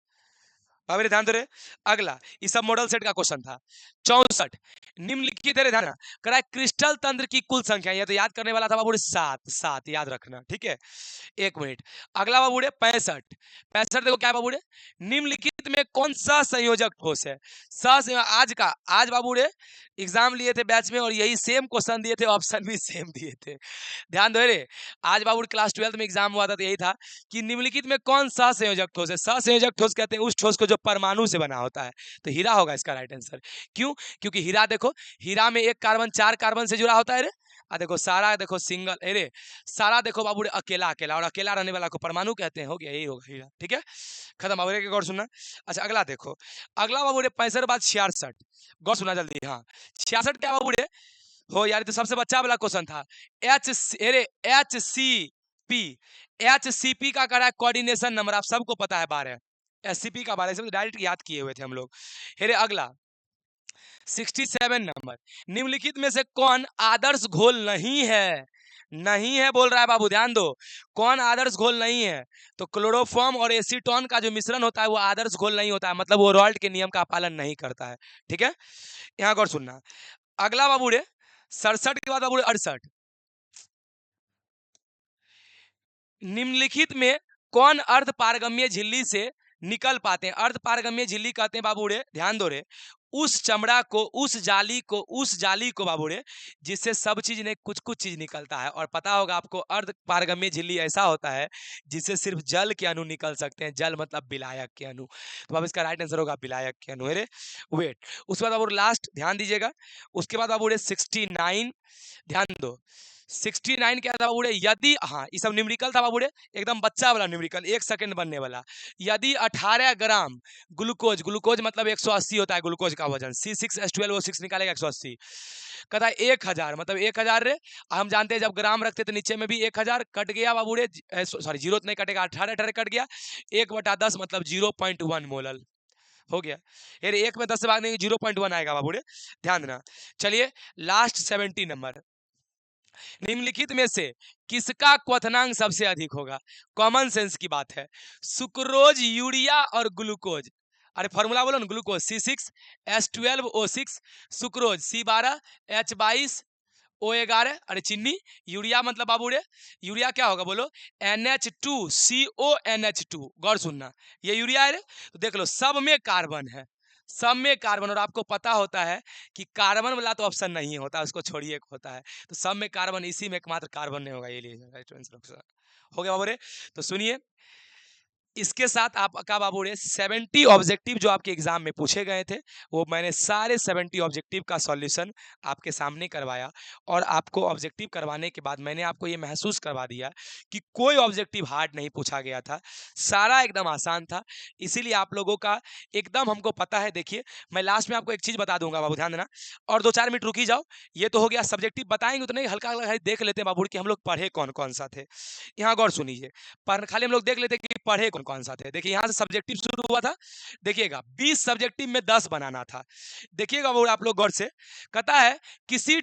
मेरे ध्यान दे रहे। अगला इस सब मॉडल सेट का क्वेश्चन था 64 निम्नलिखित है ध्यान कराए क्रिस्टल तंत्र की कुल संख्या, ये तो याद करने वाला था बाबू 7 याद रखना, ठीक है। 1 मिनट। अगला बाबू 65 देखो क्या बाबू निम्नलिखित में कौन सा संयोजक ठोस है। आज बाबू एग्जाम लिए थे बैच में और यही सेम क्वेश्चन दिए थे, ऑप्शन भी सेम दिए थे। ध्यान दो रे, आज बाबू क्लास 12th में एग्जाम हुआ था तो यही था कि निम्नलिखित में कौन सा संयोजक ठोस है। संयोजक ठोस कहते हैं उस ठोस को जो परमाणु से बना होता है, तो हीरा होगा इसका राइट आंसर। क्यों? क्योंकि हीरा देखो, हीरा में एक कार्बन 4 कार्बन से जुड़ा होता है रे। देखो सारा देखो सिंगल, अरे सारा देखो बाबू अकेला अकेला, और अकेला रहने वाला को परमाणु कहते हैं। हो गया, यही होगा हीरा, ठीक है, खत्म। बाबू एक गौर सुनना। अच्छा अगला देखो, अगला बाबू 65 बाद 66, गौर सुना जल्दी। हाँ 66 क्या बाबू हो यार, तो सबसे बच्चा वाला क्वेश्चन था। एच सी पी का करा है कोऑर्डिनेशन नंबर, आप सबको पता है 12। एससीपी का 12 सब डायरेक्ट याद किए हुए थे हम लोग। हेरे अगला 67 नंबर, निम्नलिखित में से कौन आदर्श घोल नहीं है। नहीं है बोल रहा है बाबू, ध्यान दो, कौन आदर्श घोल नहीं है। तो क्लोरोफॉर्म और एसीटोन का जो मिश्रण होता है वो आदर्श घोल नहीं होता है, मतलब वो रॉल्ट के नियम का पालन नहीं करता है, ठीक है। यहाँ गौर सुनना। अगला बाबू 67 के बाद बाबू 68, निम्नलिखित में कौन अर्ध पारगम्य झिल्ली से निकल पाते हैं। अर्ध पारगम्य झिल्ली कहते हैं बाबू ध्यान दो उस चमड़ा को, उस जाली को बाबू जिससे सब चीज ने कुछ कुछ चीज निकलता है। और पता होगा आपको अर्ध पारगम्य झिल्ली ऐसा होता है जिससे सिर्फ जल के अणु निकल सकते हैं, जल मतलब विलायक के अणु। तो अब इसका राइट आंसर होगा विलायक के अणु। अरे वेट, उसके बाद बाबू लास्ट ध्यान दीजिएगा, उसके बाद बाबू 69 ध्यान दो। 69 क्या था बाबू यदि, हाँ ये सब न्यूमेरिकल था बाबू एकदम बच्चा वाला न्यूमेरिकल, 1 सेकंड बनने वाला। यदि 18 ग्राम ग्लूकोज, ग्लूकोज मतलब 180 होता है ग्लूकोज का वजन, C6H12O6 निकालेगा 180, कहता है 1000 मतलब 1000 रे। हम जानते हैं जब ग्राम रखते तो नीचे में भी 1000 कट गया बाबू सॉरी जीरो तो नहीं कटेगा, 18 कट गया, 1/10 मतलब 0.1 मोलल हो गया। यार 1 में 10 से भाग नहीं 0.1 आएगा बाबू ध्यान देना। चलिए लास्ट 70 नंबर, निम्नलिखित में से किसका क्वथनांक सबसे अधिक होगा। कॉमन सेंस की बात है, सुक्रोज, यूरिया और ग्लूकोज। अरे फॉर्मूला बोलो ना, ग्लूकोज C6H12O6, सुक्रोज C12H22O11, अरे चीनी, यूरिया मतलब बाबू यूरिया क्या होगा बोलो, NH2CONH2। गौर सुनना, ये यूरिया है तो देख लो सब में कार्बन है, सब में कार्बन। और आपको पता होता है कि कार्बन वाला तो ऑप्शन नहीं होता, उसको छोड़िए होता है, तो सब में कार्बन, इसी में एकमात्र कार्बन नहीं होगा, ये लिए राइट आंसर हो गया बाबू तो सुनिए, इसके साथ आपका बाबू 70 ऑब्जेक्टिव जो आपके एग्जाम में पूछे गए थे वो मैंने सारे 70 ऑब्जेक्टिव का सॉल्यूशन आपके सामने करवाया। और आपको ऑब्जेक्टिव करवाने के बाद मैंने आपको ये महसूस करवा दिया कि कोई ऑब्जेक्टिव हार्ड नहीं पूछा गया था, सारा एकदम आसान था। इसीलिए आप लोगों का एकदम हमको पता है। देखिए मैं लास्ट में आपको एक चीज बता दूंगा बाबू, ध्यान देना, और 2-4 मिनट रुकी जाओ। ये तो हो गया सब्जेक्टिव, बताएंगे तो नहीं, हल्का हल्का देख लेते हैं बाबू कि हम लोग पढ़े कौन कौन सा थे। यहाँ गौर सुनिए, पर खाली हम लोग देख लेते कि पढ़े कौन कौन सा थे। देखिए यहाँ से सब्जेक्टिव शुरू हुआ था, देखिएगा 20 सब्जेक्टिव में 10 बनाना था। देखिएगा वो आप लोग गौर से, कहता है किसी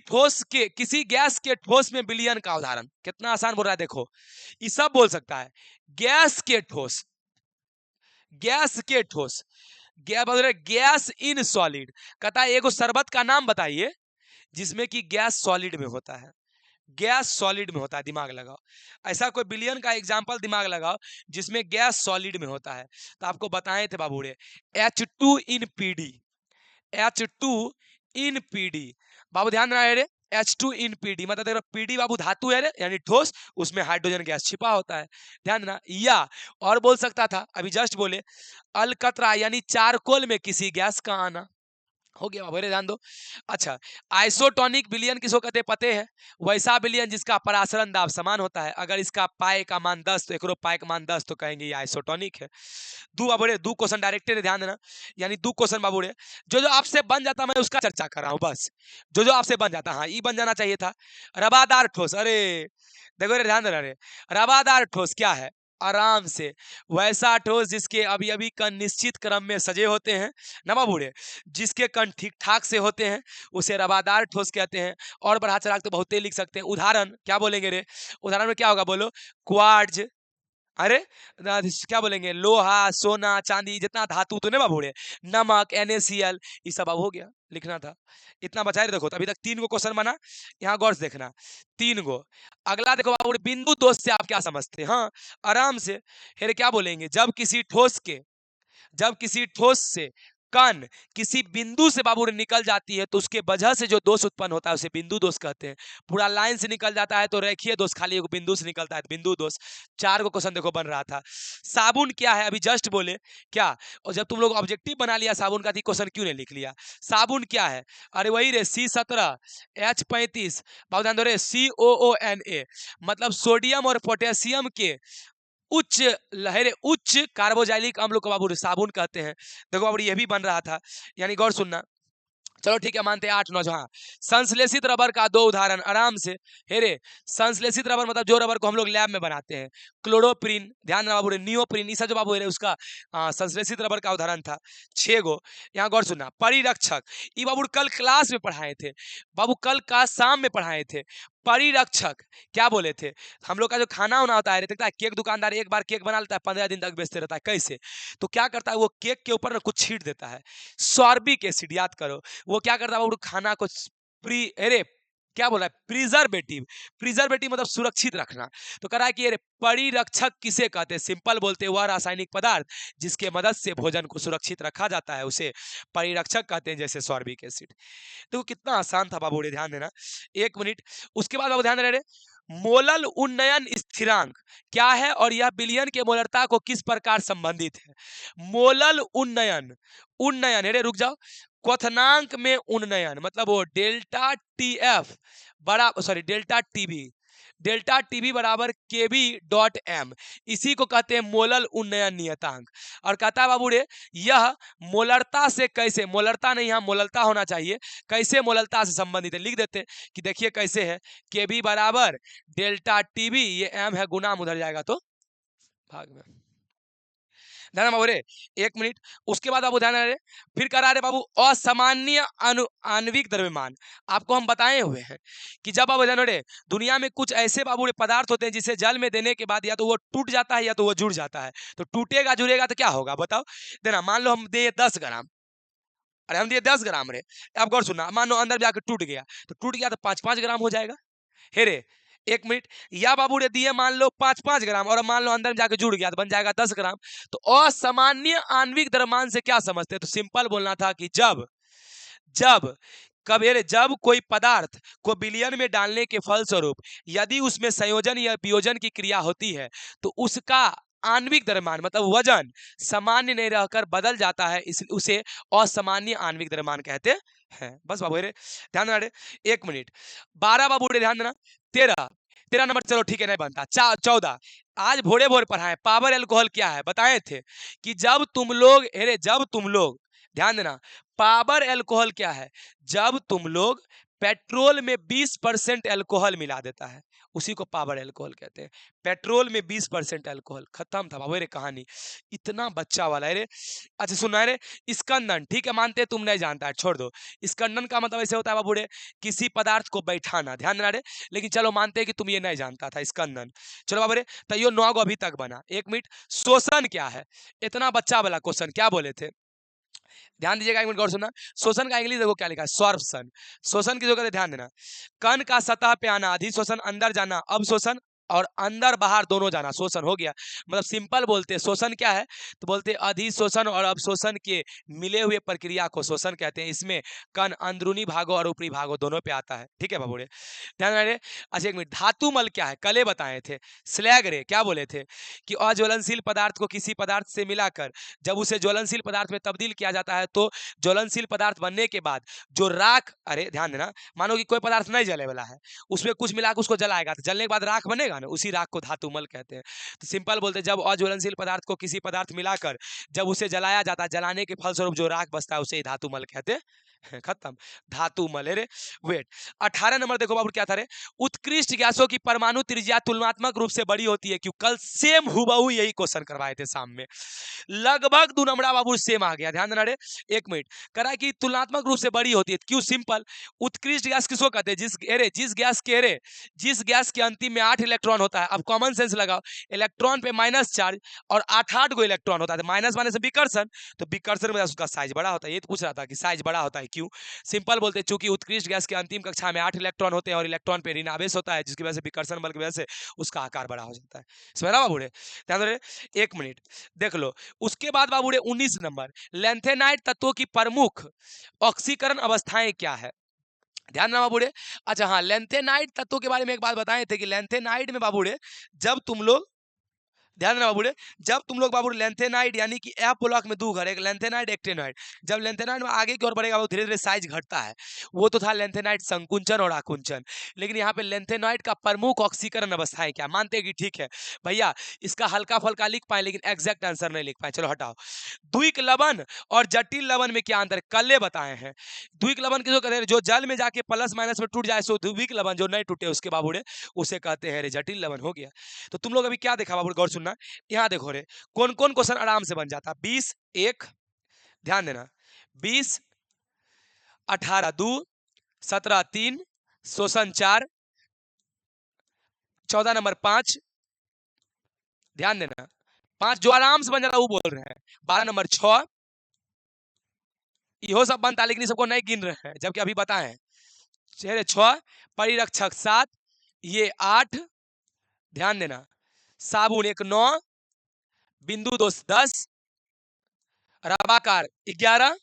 गैस के ठोस में विलयन का उदाहरण। कितना आसान बोल रहा है देखो, ये सब बोल सकता है। गैस के ठोस, गैस के ठोस, गैस इन सॉलिड। कहता है एगो शरबत का नाम बताइए जिसमें कि गैस सॉलिड में होता है, गैस सॉलिड में होता है, दिमाग लगाओ। ऐसा कोई बिलियन का एग्जांपल दिमाग लगाओ जिसमें गैस सॉलिड में होता है। तो आपको बताए थे बाबू H2 इन PD, H2 इन PD। बाबू ध्यान रहा है H2 इन PD मतलब देखो PD बाबू धातु है यानी ठोस, उसमें हाइड्रोजन गैस छिपा होता है, ध्यान देना। या और बोल सकता था, अभी जस्ट बोले, अलकतरा यानी चारकोल में किसी गैस का आना। हो गया बाबू ध्यान दो। अच्छा आइसोटोनिक विलयन किसको कहते हैं पते है, वैसा विलयन जिसका परासरण दाब समान होता है। अगर इसका पाए का मान 10 तो एकरो पाए का मान 10 तो कहेंगे ये आइसोटोनिक है। दू बाबू दू क्वेश्चन डायरेक्टेड ध्यान देना, यानी दू क्वेश्चन बाबू जो जो आपसे बन जाता मैं उसका चर्चा कर रहा हूँ बस, जो जो आपसे बन जाता। हाँ ये बन जाना चाहिए था। रबादार ठोस, अरे देखो रे ध्यान देना रे, रबादार ठोस क्या है, आराम से वैसा ठोस जिसके अभी अभी कण निश्चित क्रम में सजे होते हैं ना बाबू जिसके कण ठीक ठाक से होते हैं उसे रवादार ठोस कहते हैं। और बढ़ा चढ़ा तो बहुत लिख सकते हैं। उदाहरण क्या बोलेंगे रे, उदाहरण में क्या होगा बोलो, क्वार्ट्ज, अरे क्या बोलेंगे, लोहा सोना चांदी जितना धातु तो नहीं बाबू रे, नमक NaCl, ये सब अब हो गया, लिखना था इतना बचा रहे। देखो तो अभी तक 3 गो क्वेश्चन बना, यहाँ गौर से देखना 3 गो। अगला देखो बाबू रे, बिंदु दोष से आप क्या समझते हैं? हाँ आराम से। फिर क्या बोलेंगे, जब किसी ठोस से कण किसी बिंदु से बाबू रे निकल जाती है तो उसके वजह से जो दोष उत्पन्न होता है उसे बिंदु दोष कहते हैं। पूरा लाइन से निकल जाता है तो रेखीय दोष, खाली एक बिंदु से निकलता है तो बिंदु दोष। 4 गो क्वेश्चन देखो बन रहा था। साबुन क्या है, अभी जस्ट बोले क्या, और जब तुम लोग ऑब्जेक्टिव बना लिया साबुन का, क्वेश्चन क्यों नहीं लिख लिया? साबुन क्या है, अरे वही रे C17H35, बाबू ध्यान दो रे, COONA, मतलब सोडियम और पोटेशियम के उच्च लहरे, उच्च कार्बोजाइलिक अम्ल को बाबू साबुन कहते हैं। देखो बाबू ये भी बन रहा था, यानी गौर सुनना। चलो ठीक है, मानते हैं 8 9। हाँ, संश्लेषित रबर का 2 उदाहरण आराम से। हेरे, संश्लेषित रबर मतलब जो रबर को हम लोग लैब में बनाते हैं, क्लोरोप्रीन, ध्यान देना बाबू रे, नियोप्रीन, इस जो बाबू है उसका संश्लेषित रबर का उदाहरण था। 6 गो। यहाँ गौर सुनना, परिरक्षक, ये बाबू कल क्लास में पढ़ाए थे, बाबू कल का शाम में पढ़ाए थे। परिरक्षक क्या बोले थे? हम लोग का जो खाना होना होता है, देखता है केक दुकानदार एक बार केक बना लेता है, 15 दिन तक बेचते रहता है। कैसे? तो क्या करता है, वो केक के ऊपर ना कुछ छीट देता है, सॉर्बिक एसिड, याद करो। वो क्या करता है बाबू, खाना को अरे क्या बोला है, प्रिजर्वेटिव, प्रिजर्वेटिव मतलब सुरक्षित रखना। तो कह रहा है कि अरे परिरक्षक किसे कहते हैं? सिंपल बोलते हैं, वह रासायनिक पदार्थ जिसके मदद से भोजन को सुरक्षित रखा जाता है उसे परिरक्षक कहते हैं, जैसे सॉर्बिक एसिड। देखो कितना आसान था बाबू, ध्यान देना 1 मिनट। उसके बाद बाबू ध्यान दे रहे, मोलल उन्नयन स्थिरांक क्या है और यह विलयन के मोलरता को किस प्रकार संबंधित है? मोलल उन्नयन, उन्नयन, अरे रुक जाओ, क्वथनांक में उन्नयन मतलब वो डेल्टा TF बड़ा, सॉरी डेल्टा TB बराबर KB.m, इसी को कहते हैं मोलल उन्नयन नियतांक। और कहता है बाबू रे, यह मोलरता से कैसे, मोलरता नहीं यहाँ मोललता होना चाहिए, कैसे मोललता से संबंधित है, लिख देते कि देखिए कैसे है, KB बराबर डेल्टा TB, ये m है, गुना उधर जाएगा तो भाग में, ध्यान बाबू रे 1 मिनट। उसके बाद बाबू ध्यान रहे, फिर करा रहे बाबू असामान्य आणविक द्रव्यमान। आपको हम बताए हुए हैं कि जब बाबू ध्यान रहे, दुनिया में कुछ ऐसे बाबू रे पदार्थ होते हैं जिसे जल में देने के बाद या तो वो टूट जाता है या तो वो जुड़ जाता है। तो टूटेगा जुड़ेगा तो क्या होगा बताओ? देना, मान लो हम दे 10 ग्राम, अरे हम दिए 10 ग्राम रे, अब गौर सुनना, मान लो अंदर जाकर टूट गया, तो टूट गया तो 5-5 ग्राम हो जाएगा। हेरे 1 मिनट, या बाबू रे दिए मान लो 5-5 ग्राम और मान लो अंदर में जाके जुड़ गया तो बन जाएगा 10 ग्राम। तो असामान्य आणविक द्रव्यमान से क्या समझते हैं? तो सिंपल बोलना था कि जब जब कबेरे जब कोई पदार्थ को विलयन में डालने के फलस्वरूप यदि उसमें संयोजन या वियोजन की क्रिया होती है तो उसका आणविक द्रव्यमान मतलब वजन सामान्य नहीं रहकर बदल जाता है, इस उसे असामान्य आणविक द्रव्यमान कहते हैं। बस बाबू रे ध्यान देना, 1 मिनट। 12 बाबू रे ध्यान देना, 13 नंबर, चलो ठीक है नहीं बनता, 14 आज भोरे भोर पढ़ाए, पावर एल्कोहल क्या है बताए थे कि जब तुम लोग ध्यान देना, पावर एल्कोहल क्या है? जब तुम लोग पेट्रोल में 20% एल्कोहल मिला देता है उसी को पावर एल्कोहल कहते हैं। पेट्रोल में 20% एल्कोहल, खत्म था बाबू रे कहानी। इतना बच्चा वाला है रे। अच्छा सुनना है रे, स्कंदन, ठीक है मानते हैं तुम नहीं जानता है, छोड़ दो। स्कंदन का मतलब ऐसे होता है बाबू रे, किसी पदार्थ को बैठाना, ध्यान देना रे, लेकिन चलो मानते हैं कि तुम ये नहीं जानता था स्कंदन। चलो बाबू रे, तो ये 9 गो अभी तक बना। 1 मिनट, शोषण क्या है? इतना बच्चा वाला क्वेश्चन क्या बोले थे, ध्यान दीजिएगा 1 मिनट गौर सुनना। शोषण का इंग्लिश देखो क्या लिखा है, सॉर्प्शन। शोषण की जगह ध्यान देना, कण का सतह पे आना अधिशोषण, अंदर जाना अवशोषण, और अंदर बाहर दोनों जाना शोषण हो गया। मतलब सिंपल बोलते हैं शोषण क्या है, तो बोलते हैं अधिशोषण और अवशोषण के मिले हुए प्रक्रिया को शोषण कहते हैं। इसमें कण अंदरूनी भागों और ऊपरी भागों दोनों पे आता है, ठीक है बाबू रे ध्यान रहे। अच्छा 1 मिनट, धातु मल क्या है, कल बताए थे। स्लैग रे क्या बोले थे कि अज्वलनशील पदार्थ को किसी पदार्थ से मिलाकर जब उसे ज्वलनशील पदार्थ में तब्दील किया जाता है तो ज्वलनशील पदार्थ बनने के बाद जो राख, अरे ध्यान देना, मानो कि कोई पदार्थ नहीं जले वाला है, उसमें कुछ मिलाकर उसको जलाएगा तो जलने के बाद राख बनेगा ना, उसी राख को धातु मल कहते हैं। तो सिंपल बोलते हैं जब अज्वलनशील पदार्थ को किसी पदार्थ मिलाकर जब उसे जलाया जाता है, जलाने के फलस्वरूप जो राख बचता है उसे धातु मल कहते खत्म। धातु मल है रे। वेट 18 नंबर देखो बाबू क्या था रे, उत्कृष्ट गैसों की परमाणु त्रिज्या तुलनात्मक रूप से बड़ी होती है क्यों? कल सेम हुबहू यही क्वेश्चन करवाए थे शाम में, लगभग 2 नंबरा बाबू सेम आ गया, ध्यान देना रे। एक मिनट, करा कि तुलनात्मक रूप से बड़ी होती है क्यों? सिंपल, उत्कृष्ट गैस किसको कहते हैं? जिस गैस के अंतिम में 8 इलेक्ट्रॉन होता है। अब कॉमन सेंस लगाओ, इलेक्ट्रॉन पे माइनस चार्ज और 8 गो इलेक्ट्रॉन होता है, माइनस माइनस से विकर्षण, तो विकर्षण में उसका साइज बड़ा होता है। ये तो पूछ रहा था कि साइज बड़ा होता है क्यों? सिंपल बोलते हैं, चूंकि उत्कृष्ट गैस के अंतिम कक्षा में 8 इलेक्ट्रॉन होते हैं और इलेक्ट्रॉन पे ऋण आवेश होता है, जिसकी वजह से विकर्षण बल की वजह से उसका आकार बड़ा हो जाता है। समझ रहा बाबू रे? ध्यान दो रे, एक मिनट देख लो। उसके बाद बाबू रे 19 नंबर, लेंथेनाइट तत्वों की प्रमुख ऑक्सीकरण अवस्थाएं क्या है? ध्यान ना बाबू रे। अच्छा हाँ, लेंथेनाइट तत्वों के बारे में एक बात बताए थे कि लेंथेनाइट में बाबू रे, जब तुम लोग ध्यान देना बाबू रे, जब तुम लोग बाबू लेंथेनाइट यानी कि एफ ब्लॉक में 2 घर, एक लेंथेनाइट एक्टिनोइड, जब लेंथेनाइट में आगे की ओर बढ़ेगा वो धीरे धीरे साइज घटता है। वो तो था लेंथेनाइट संकुंचन और आकुंचन, लेकिन यहाँ पे लेंथेनाइट का प्रमुख ऑक्सीकरण अवस्थाएं क्या? मानते हैं कि ठीक है भैया, इसका हल्का फल्का लिख पाए लेकिन एग्जैक्ट आंसर नहीं लिख पाए, चलो हटाओ। द्विक लवण और जटिल लवण में क्या अंतर? कल बताए हैं। द्विक लवण किसको कहते हैं? जो जल में जाके प्लस माइनस में टूट जाए सो द्विक लवण, जो नहीं टूटे उसके बाबू रे उसे कहते हैं रे जटिल लवण। हो गया। तो तुम लोग अभी क्या देखा बाबू, गौर सुनना। यहाँ देखो रे, कौन कौन क्वेश्चन आराम से बन जाता। 20 1, ध्यान देना, 20 18 2, 17 3, शोषण 4, 14 नंबर 5, ध्यान देना 5 जो आराम से बन जाता वो बोल रहे हैं। 12 नंबर 6, इहो सब बनता लेकिन सबको नहीं गिन रहे हैं, जबकि अभी बताएं। 6 परिरक्षक 7, ये 8, ध्यान देना, साबुन एक 9, बिंदु दोष 10, रवाकार 11,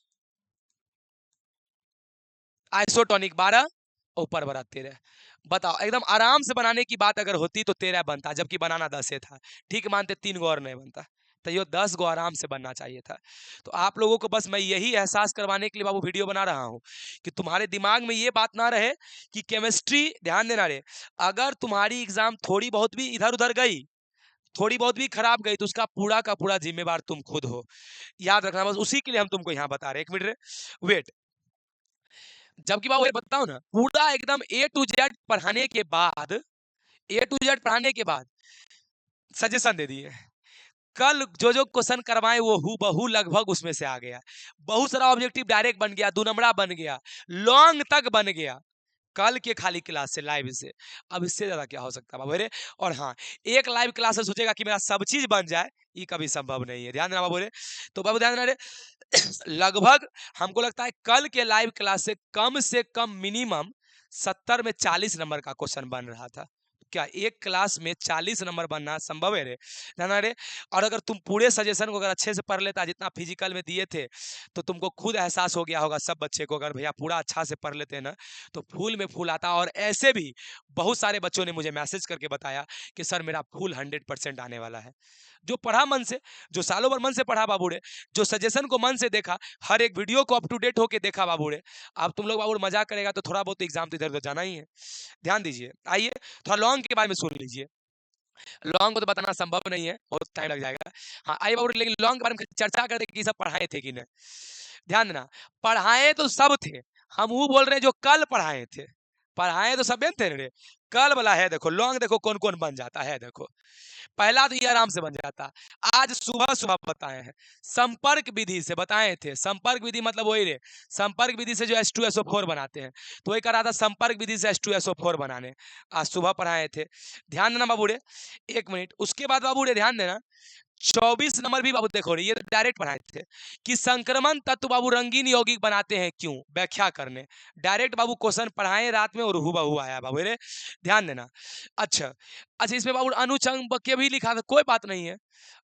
आइसोटोनिक 12, ऊपर बड़ा 13। बताओ, एकदम आराम से बनाने की बात अगर होती तो 13 बनता, जबकि बनाना 10 था। ठीक मानते, 3 गो और नहीं बनता, तो ये 10 गो आराम से बनना चाहिए था। तो आप लोगों को बस मैं यही एहसास करवाने के लिए बाबू वीडियो बना रहा हूँ कि तुम्हारे दिमाग में ये बात ना रहे कि केमिस्ट्री, ध्यान देना रे, अगर तुम्हारी एग्जाम थोड़ी बहुत भी इधर उधर गई, थोड़ी बहुत भी खराब गई, तो उसका पूरा का पूरा जिम्मेवार तुम खुद हो, याद रखना। बस उसी के लिए हम तुमको यहाँ बता रहे हैं। एक मिनट रे, वेट। जबकि बाबू ये बताओ ना, पूरा एकदम A to Z पढ़ाने के बाद, A to Z पढ़ाने के बाद सजेशन दे दिए। कल जो जो क्वेश्चन करवाए वो हूबहू लगभग उसमें से आ गया। बहुत सारा ऑब्जेक्टिव डायरेक्ट बन गया, 2 नंबरा बन गया, लॉन्ग तक बन गया कल के खाली क्लास से, लाइव से। अब इससे ज्यादा क्या हो सकता है बाबू रे? और हाँ, एक लाइव क्लास से सोचेगा कि मेरा सब चीज बन जाए, ये कभी संभव नहीं है। ध्यान देना बाबू रे। तो बाबू ध्यान देना रे, लगभग हमको लगता है कल के लाइव क्लास से कम मिनिमम 70 में 40 नंबर का क्वेश्चन बन रहा था। क्या एक क्लास में 40 नंबर बनना संभव है रे? ध्यान रे। और अगर तुम पूरे सजेशन को अगर अच्छे से पढ़ लेता, जितना फिजिकल में दिए थे, तो तुमको खुद एहसास हो गया होगा सब बच्चे को, अगर भैया पूरा अच्छा से पढ़ लेते हैं ना तो फूल में फूल आता। और ऐसे भी बहुत सारे बच्चों ने मुझे मैसेज करके बताया कि सर मेरा फुल 100% आने वाला है। जो पढ़ा मन से, जो सालों भर मन से पढ़ा बाबू रे, जो सजेशन को मन से देखा, हर एक वीडियो को अप टू डेट होके देखा बाबू रे। अब तुम लोग बाबू मजाक करेगा तो थोड़ा बहुत एग्जाम तो इधर उधर जाना ही है। ध्यान दीजिए। आइए थोड़ा लॉन्ग के बारे में सुन लीजिए। लॉन्ग को तो बताना संभव नहीं है, बहुत टाइम लग जाएगा। हाँ आइए बाबू, लेकिन लॉन्ग के बारे में चर्चा करते कि सब पढ़ाए थे कि नहीं। ध्यान देना, पढ़ाए तो सब थे, हम वो बोल रहे हैं जो कल पढ़ाए थे। पढ़ाए तो सब थे रे, कल वाला है देखो, लॉन्ग देखो कौन कौन बन जाता है। देखो पहला तो ये आराम से बन जाता, आज सुबह सुबह बताए हैं। संपर्क विधि से बताए थे, संपर्क विधि मतलब वही रे, संपर्क विधि से जो H2SO4 बनाते हैं, तो वही करा था संपर्क विधि से H2SO4 बनाने, आज सुबह पढ़ाए थे। ध्यान देना बाबू रे, एक मिनट। उसके बाद बाबू रे ध्यान देना, 24 नंबर भी बाबू देखो रे, ये डायरेक्ट पढ़ाए थे कि संक्रमण तत्व बाबू रंगीन यौगिक बनाते हैं क्यों, व्याख्या करने। डायरेक्ट बाबू क्वेश्चन पढ़ाए रात में और हुबहू आया बाबू रे, ध्यान देना। अच्छा अच्छा, इसमें बाबू अनुचंबकीय भी लिखा था, कोई बात नहीं है।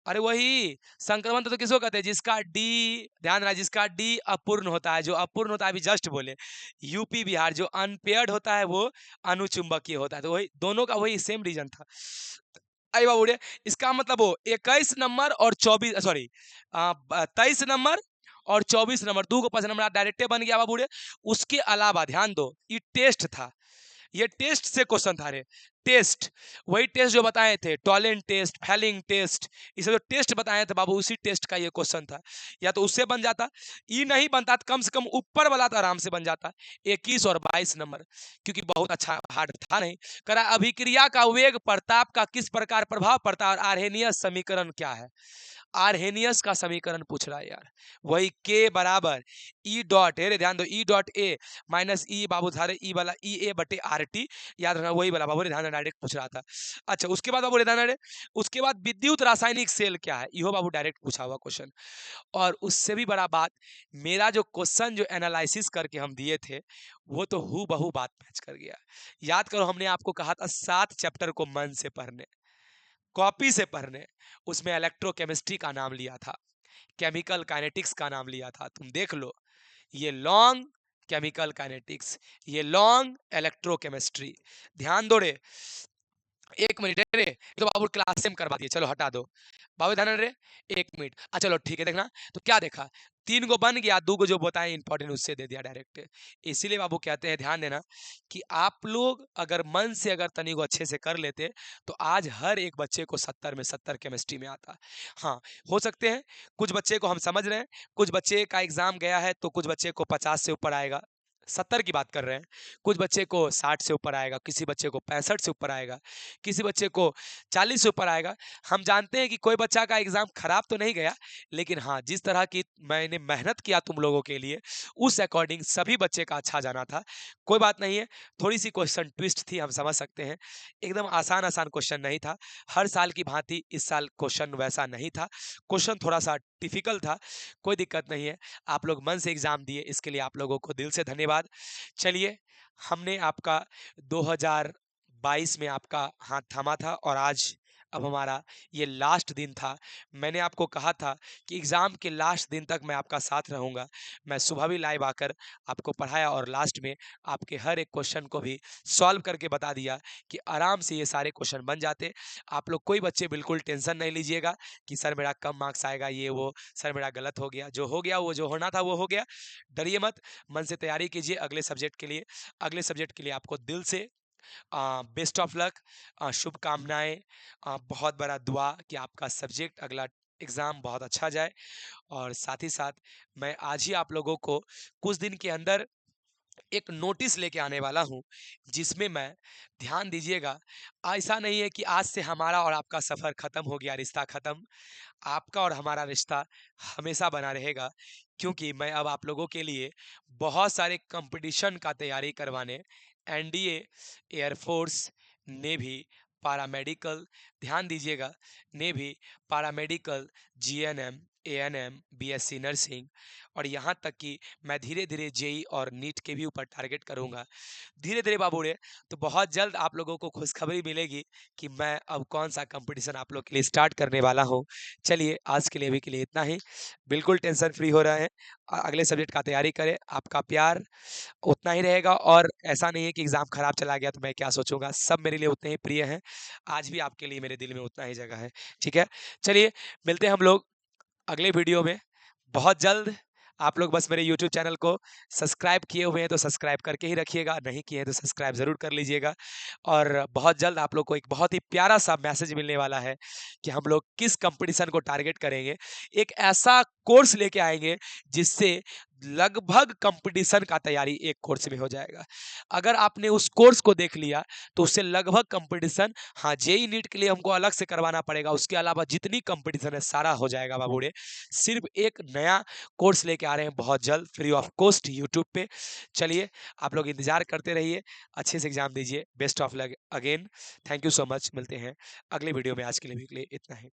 अरे वही संक्रमण तो किसको कहते हैं, जिसका डी, ध्यान रहा, जिसका डी अपूर्ण होता है, जो अपूर्ण होता है अभी जस्ट बोले यूपी बिहार, जो अनपेयर्ड होता है वो अनुचुंबकीय होता है। तो वही दोनों का वही सेम रीजन था। आई बाबू रे, इसका मतलब वो 21 नंबर और 24, सॉरी 23 नंबर और 24 नंबर, 2 को 5 नंबर डायरेक्टे बन गया बाबू रे। उसके अलावा ध्यान दो, ये टेस्ट था, ये टेस्ट से क्वेश्चन था रे। टेस्ट, वही टेस्ट जो बताए थे, टॉलेंट टेस्ट, फैलिंग टेस्ट, इसे जो टेस्ट बताए थे बाबू, उसी टेस्ट का ये क्वेश्चन था। या तो उससे बन जाता, ई नहीं बनता तो कम से कम ऊपर वाला तो आराम से बन जाता, 21 और 22 नंबर, क्योंकि बहुत अच्छा हार्ड था नहीं। करा अभिक्रिया का वेग प्रताप का किस प्रकार प्रभाव पड़ता है और आर्हेनियस समीकरण क्या है? आर्हेनियस का समीकरण पूछ रहा है यार, वही के बराबर ई डॉट है, ध्यान दो, ई डॉट ए माइनस ई बाबू धारे ई वाला ई ए बटे आर टी, याद रखना वही वाला बाबू, ध्यान डायरेक्ट पूछ रहा था। अच्छा उसके बाद बाबू ध्यान, उसके बाद विद्युत रासायनिक सेल क्या है, इहो बाबू डायरेक्ट पूछा हुआ क्वेश्चन। और उससे भी बड़ा बात, मेरा जो क्वेश्चन जो एनालिसिस करके हम दिए थे, वो तो हु बहू बात मैच कर गया। याद करो हमने आपको कहा था 7 चैप्टर को मन से पढ़ने, कॉपी से पढ़ने, उसमें इलेक्ट्रोकेमिस्ट्री का नाम लिया था, केमिकल काइनेटिक्स का नाम लिया था, तुम देख लो, ये लॉन्ग केमिकल काइनेटिक्स, ये लॉन्ग इलेक्ट्रोकेमिस्ट्री। ध्यान दो रे, 1 मिनट रे, तो बाबू क्लास में करवा दिए, चलो हटा दो बाबू, ध्यान रे 1 मिनट। चलो ठीक है, देखना तो क्या देखा, 3 गो बन गया, 2 गो जो बताए इंपॉर्टेंट उससे दे दिया डायरेक्ट। इसीलिए बाबू कहते हैं ध्यान देना कि आप लोग अगर मन से अगर तनी को अच्छे से कर लेते तो आज हर एक बच्चे को 70 में 70 केमिस्ट्री में आता। हाँ हो सकते हैं कुछ बच्चे को हम समझ रहे हैं, कुछ बच्चे का एग्जाम गया है तो कुछ बच्चे को 50 से ऊपर आएगा, 70 की बात कर रहे हैं, कुछ बच्चे को 60 से ऊपर आएगा, किसी बच्चे को 65 से ऊपर आएगा, किसी बच्चे को 40 से ऊपर आएगा। हम जानते हैं कि कोई बच्चा का एग्जाम खराब तो नहीं गया, लेकिन हाँ जिस तरह की मैंने मेहनत किया तुम लोगों के लिए, उस अकॉर्डिंग सभी बच्चे का अच्छा जाना था। कोई बात नहीं है, थोड़ी सी क्वेश्चन ट्विस्ट थी, हम समझ सकते हैं, एकदम आसान आसान क्वेश्चन नहीं था। हर साल की भांति इस साल क्वेश्चन वैसा नहीं था, क्वेश्चन थोड़ा सा डिफिकल्ट था, कोई दिक्कत नहीं है। आप लोग मन से एग्जाम दिए, इसके लिए आप लोगों को दिल से धन्यवाद। चलिए, हमने आपका 2022 में आपका हाथ थामा था और आज अब हमारा ये लास्ट दिन था। मैंने आपको कहा था कि एग्ज़ाम के लास्ट दिन तक मैं आपका साथ रहूँगा। मैं सुबह भी लाइव आकर आपको पढ़ाया और लास्ट में आपके हर एक क्वेश्चन को भी सॉल्व करके बता दिया कि आराम से ये सारे क्वेश्चन बन जाते। आप लोग कोई बच्चे बिल्कुल टेंशन नहीं लीजिएगा कि सर मेरा कम मार्क्स आएगा, ये वो, सर मेरा गलत हो गया। जो हो गया वो जो होना था वो हो गया। डरिए मत, मन से तैयारी कीजिए अगले सब्जेक्ट के लिए। अगले सब्जेक्ट के लिए आपको दिल से बेस्ट ऑफ लक, शुभकामनाएं, बहुत बड़ा दुआ कि आपका सब्जेक्ट अगला एग्ज़ाम बहुत अच्छा जाए। और साथ ही साथ मैं आज ही आप लोगों को कुछ दिन के अंदर एक नोटिस लेके आने वाला हूँ, जिसमें मैं, ध्यान दीजिएगा, ऐसा नहीं है कि आज से हमारा और आपका सफ़र ख़त्म हो गया, रिश्ता ख़त्म। आपका और हमारा रिश्ता हमेशा बना रहेगा, क्योंकि मैं अब आप लोगों के लिए बहुत सारे कंपटीशन का तैयारी करवाने, एनडीए, एयरफोर्स, नेवी, पैरामेडिकल, ध्यान दीजिएगा, navy, paramedical, GNM, ANM, BSc nursing, और यहाँ तक कि मैं धीरे धीरे जेई और नीट के भी ऊपर टारगेट करूँगा। धीरे धीरे बाबूड़े, तो बहुत जल्द आप लोगों को खुशखबरी मिलेगी कि मैं अब कौन सा कंपटीशन आप लोग के लिए स्टार्ट करने वाला हूँ। चलिए आज के लिए, अभी के लिए इतना ही। बिल्कुल टेंशन फ्री हो रहा है, अगले सब्जेक्ट का तैयारी करें, आपका प्यार उतना ही रहेगा। और ऐसा नहीं है कि एग्ज़ाम खराब चला गया तो मैं क्या सोचूंगा, सब मेरे लिए उतने ही प्रिय हैं, आज भी आपके लिए मेरे दिल में उतना ही जगह है। ठीक है, चलिए मिलते हैं हम लोग अगले वीडियो में बहुत जल्द। आप लोग बस मेरे यूट्यूब चैनल को सब्सक्राइब किए हुए हैं तो सब्सक्राइब करके ही रखिएगा, नहीं किए हैं तो सब्सक्राइब ज़रूर कर लीजिएगा। और बहुत जल्द आप लोग को एक बहुत ही प्यारा सा मैसेज मिलने वाला है कि हम लोग किस कंपटीशन को टारगेट करेंगे। एक ऐसा कोर्स लेके आएंगे जिससे लगभग कंपटीशन का तैयारी एक कोर्स में हो जाएगा। अगर आपने उस कोर्स को देख लिया तो उससे लगभग कंपटीशन, हाँ जेई नीट के लिए हमको अलग से करवाना पड़ेगा, उसके अलावा जितनी कंपटीशन है सारा हो जाएगा बाबूड़े। सिर्फ एक नया कोर्स लेके आ रहे हैं बहुत जल्द, फ्री ऑफ कॉस्ट यूट्यूब पे। चलिए आप लोग इंतजार करते रहिए, अच्छे से एग्जाम दीजिए, best of luck again. Thank you so much, मिलते हैं अगले वीडियो में। आज के लिए इतना ही।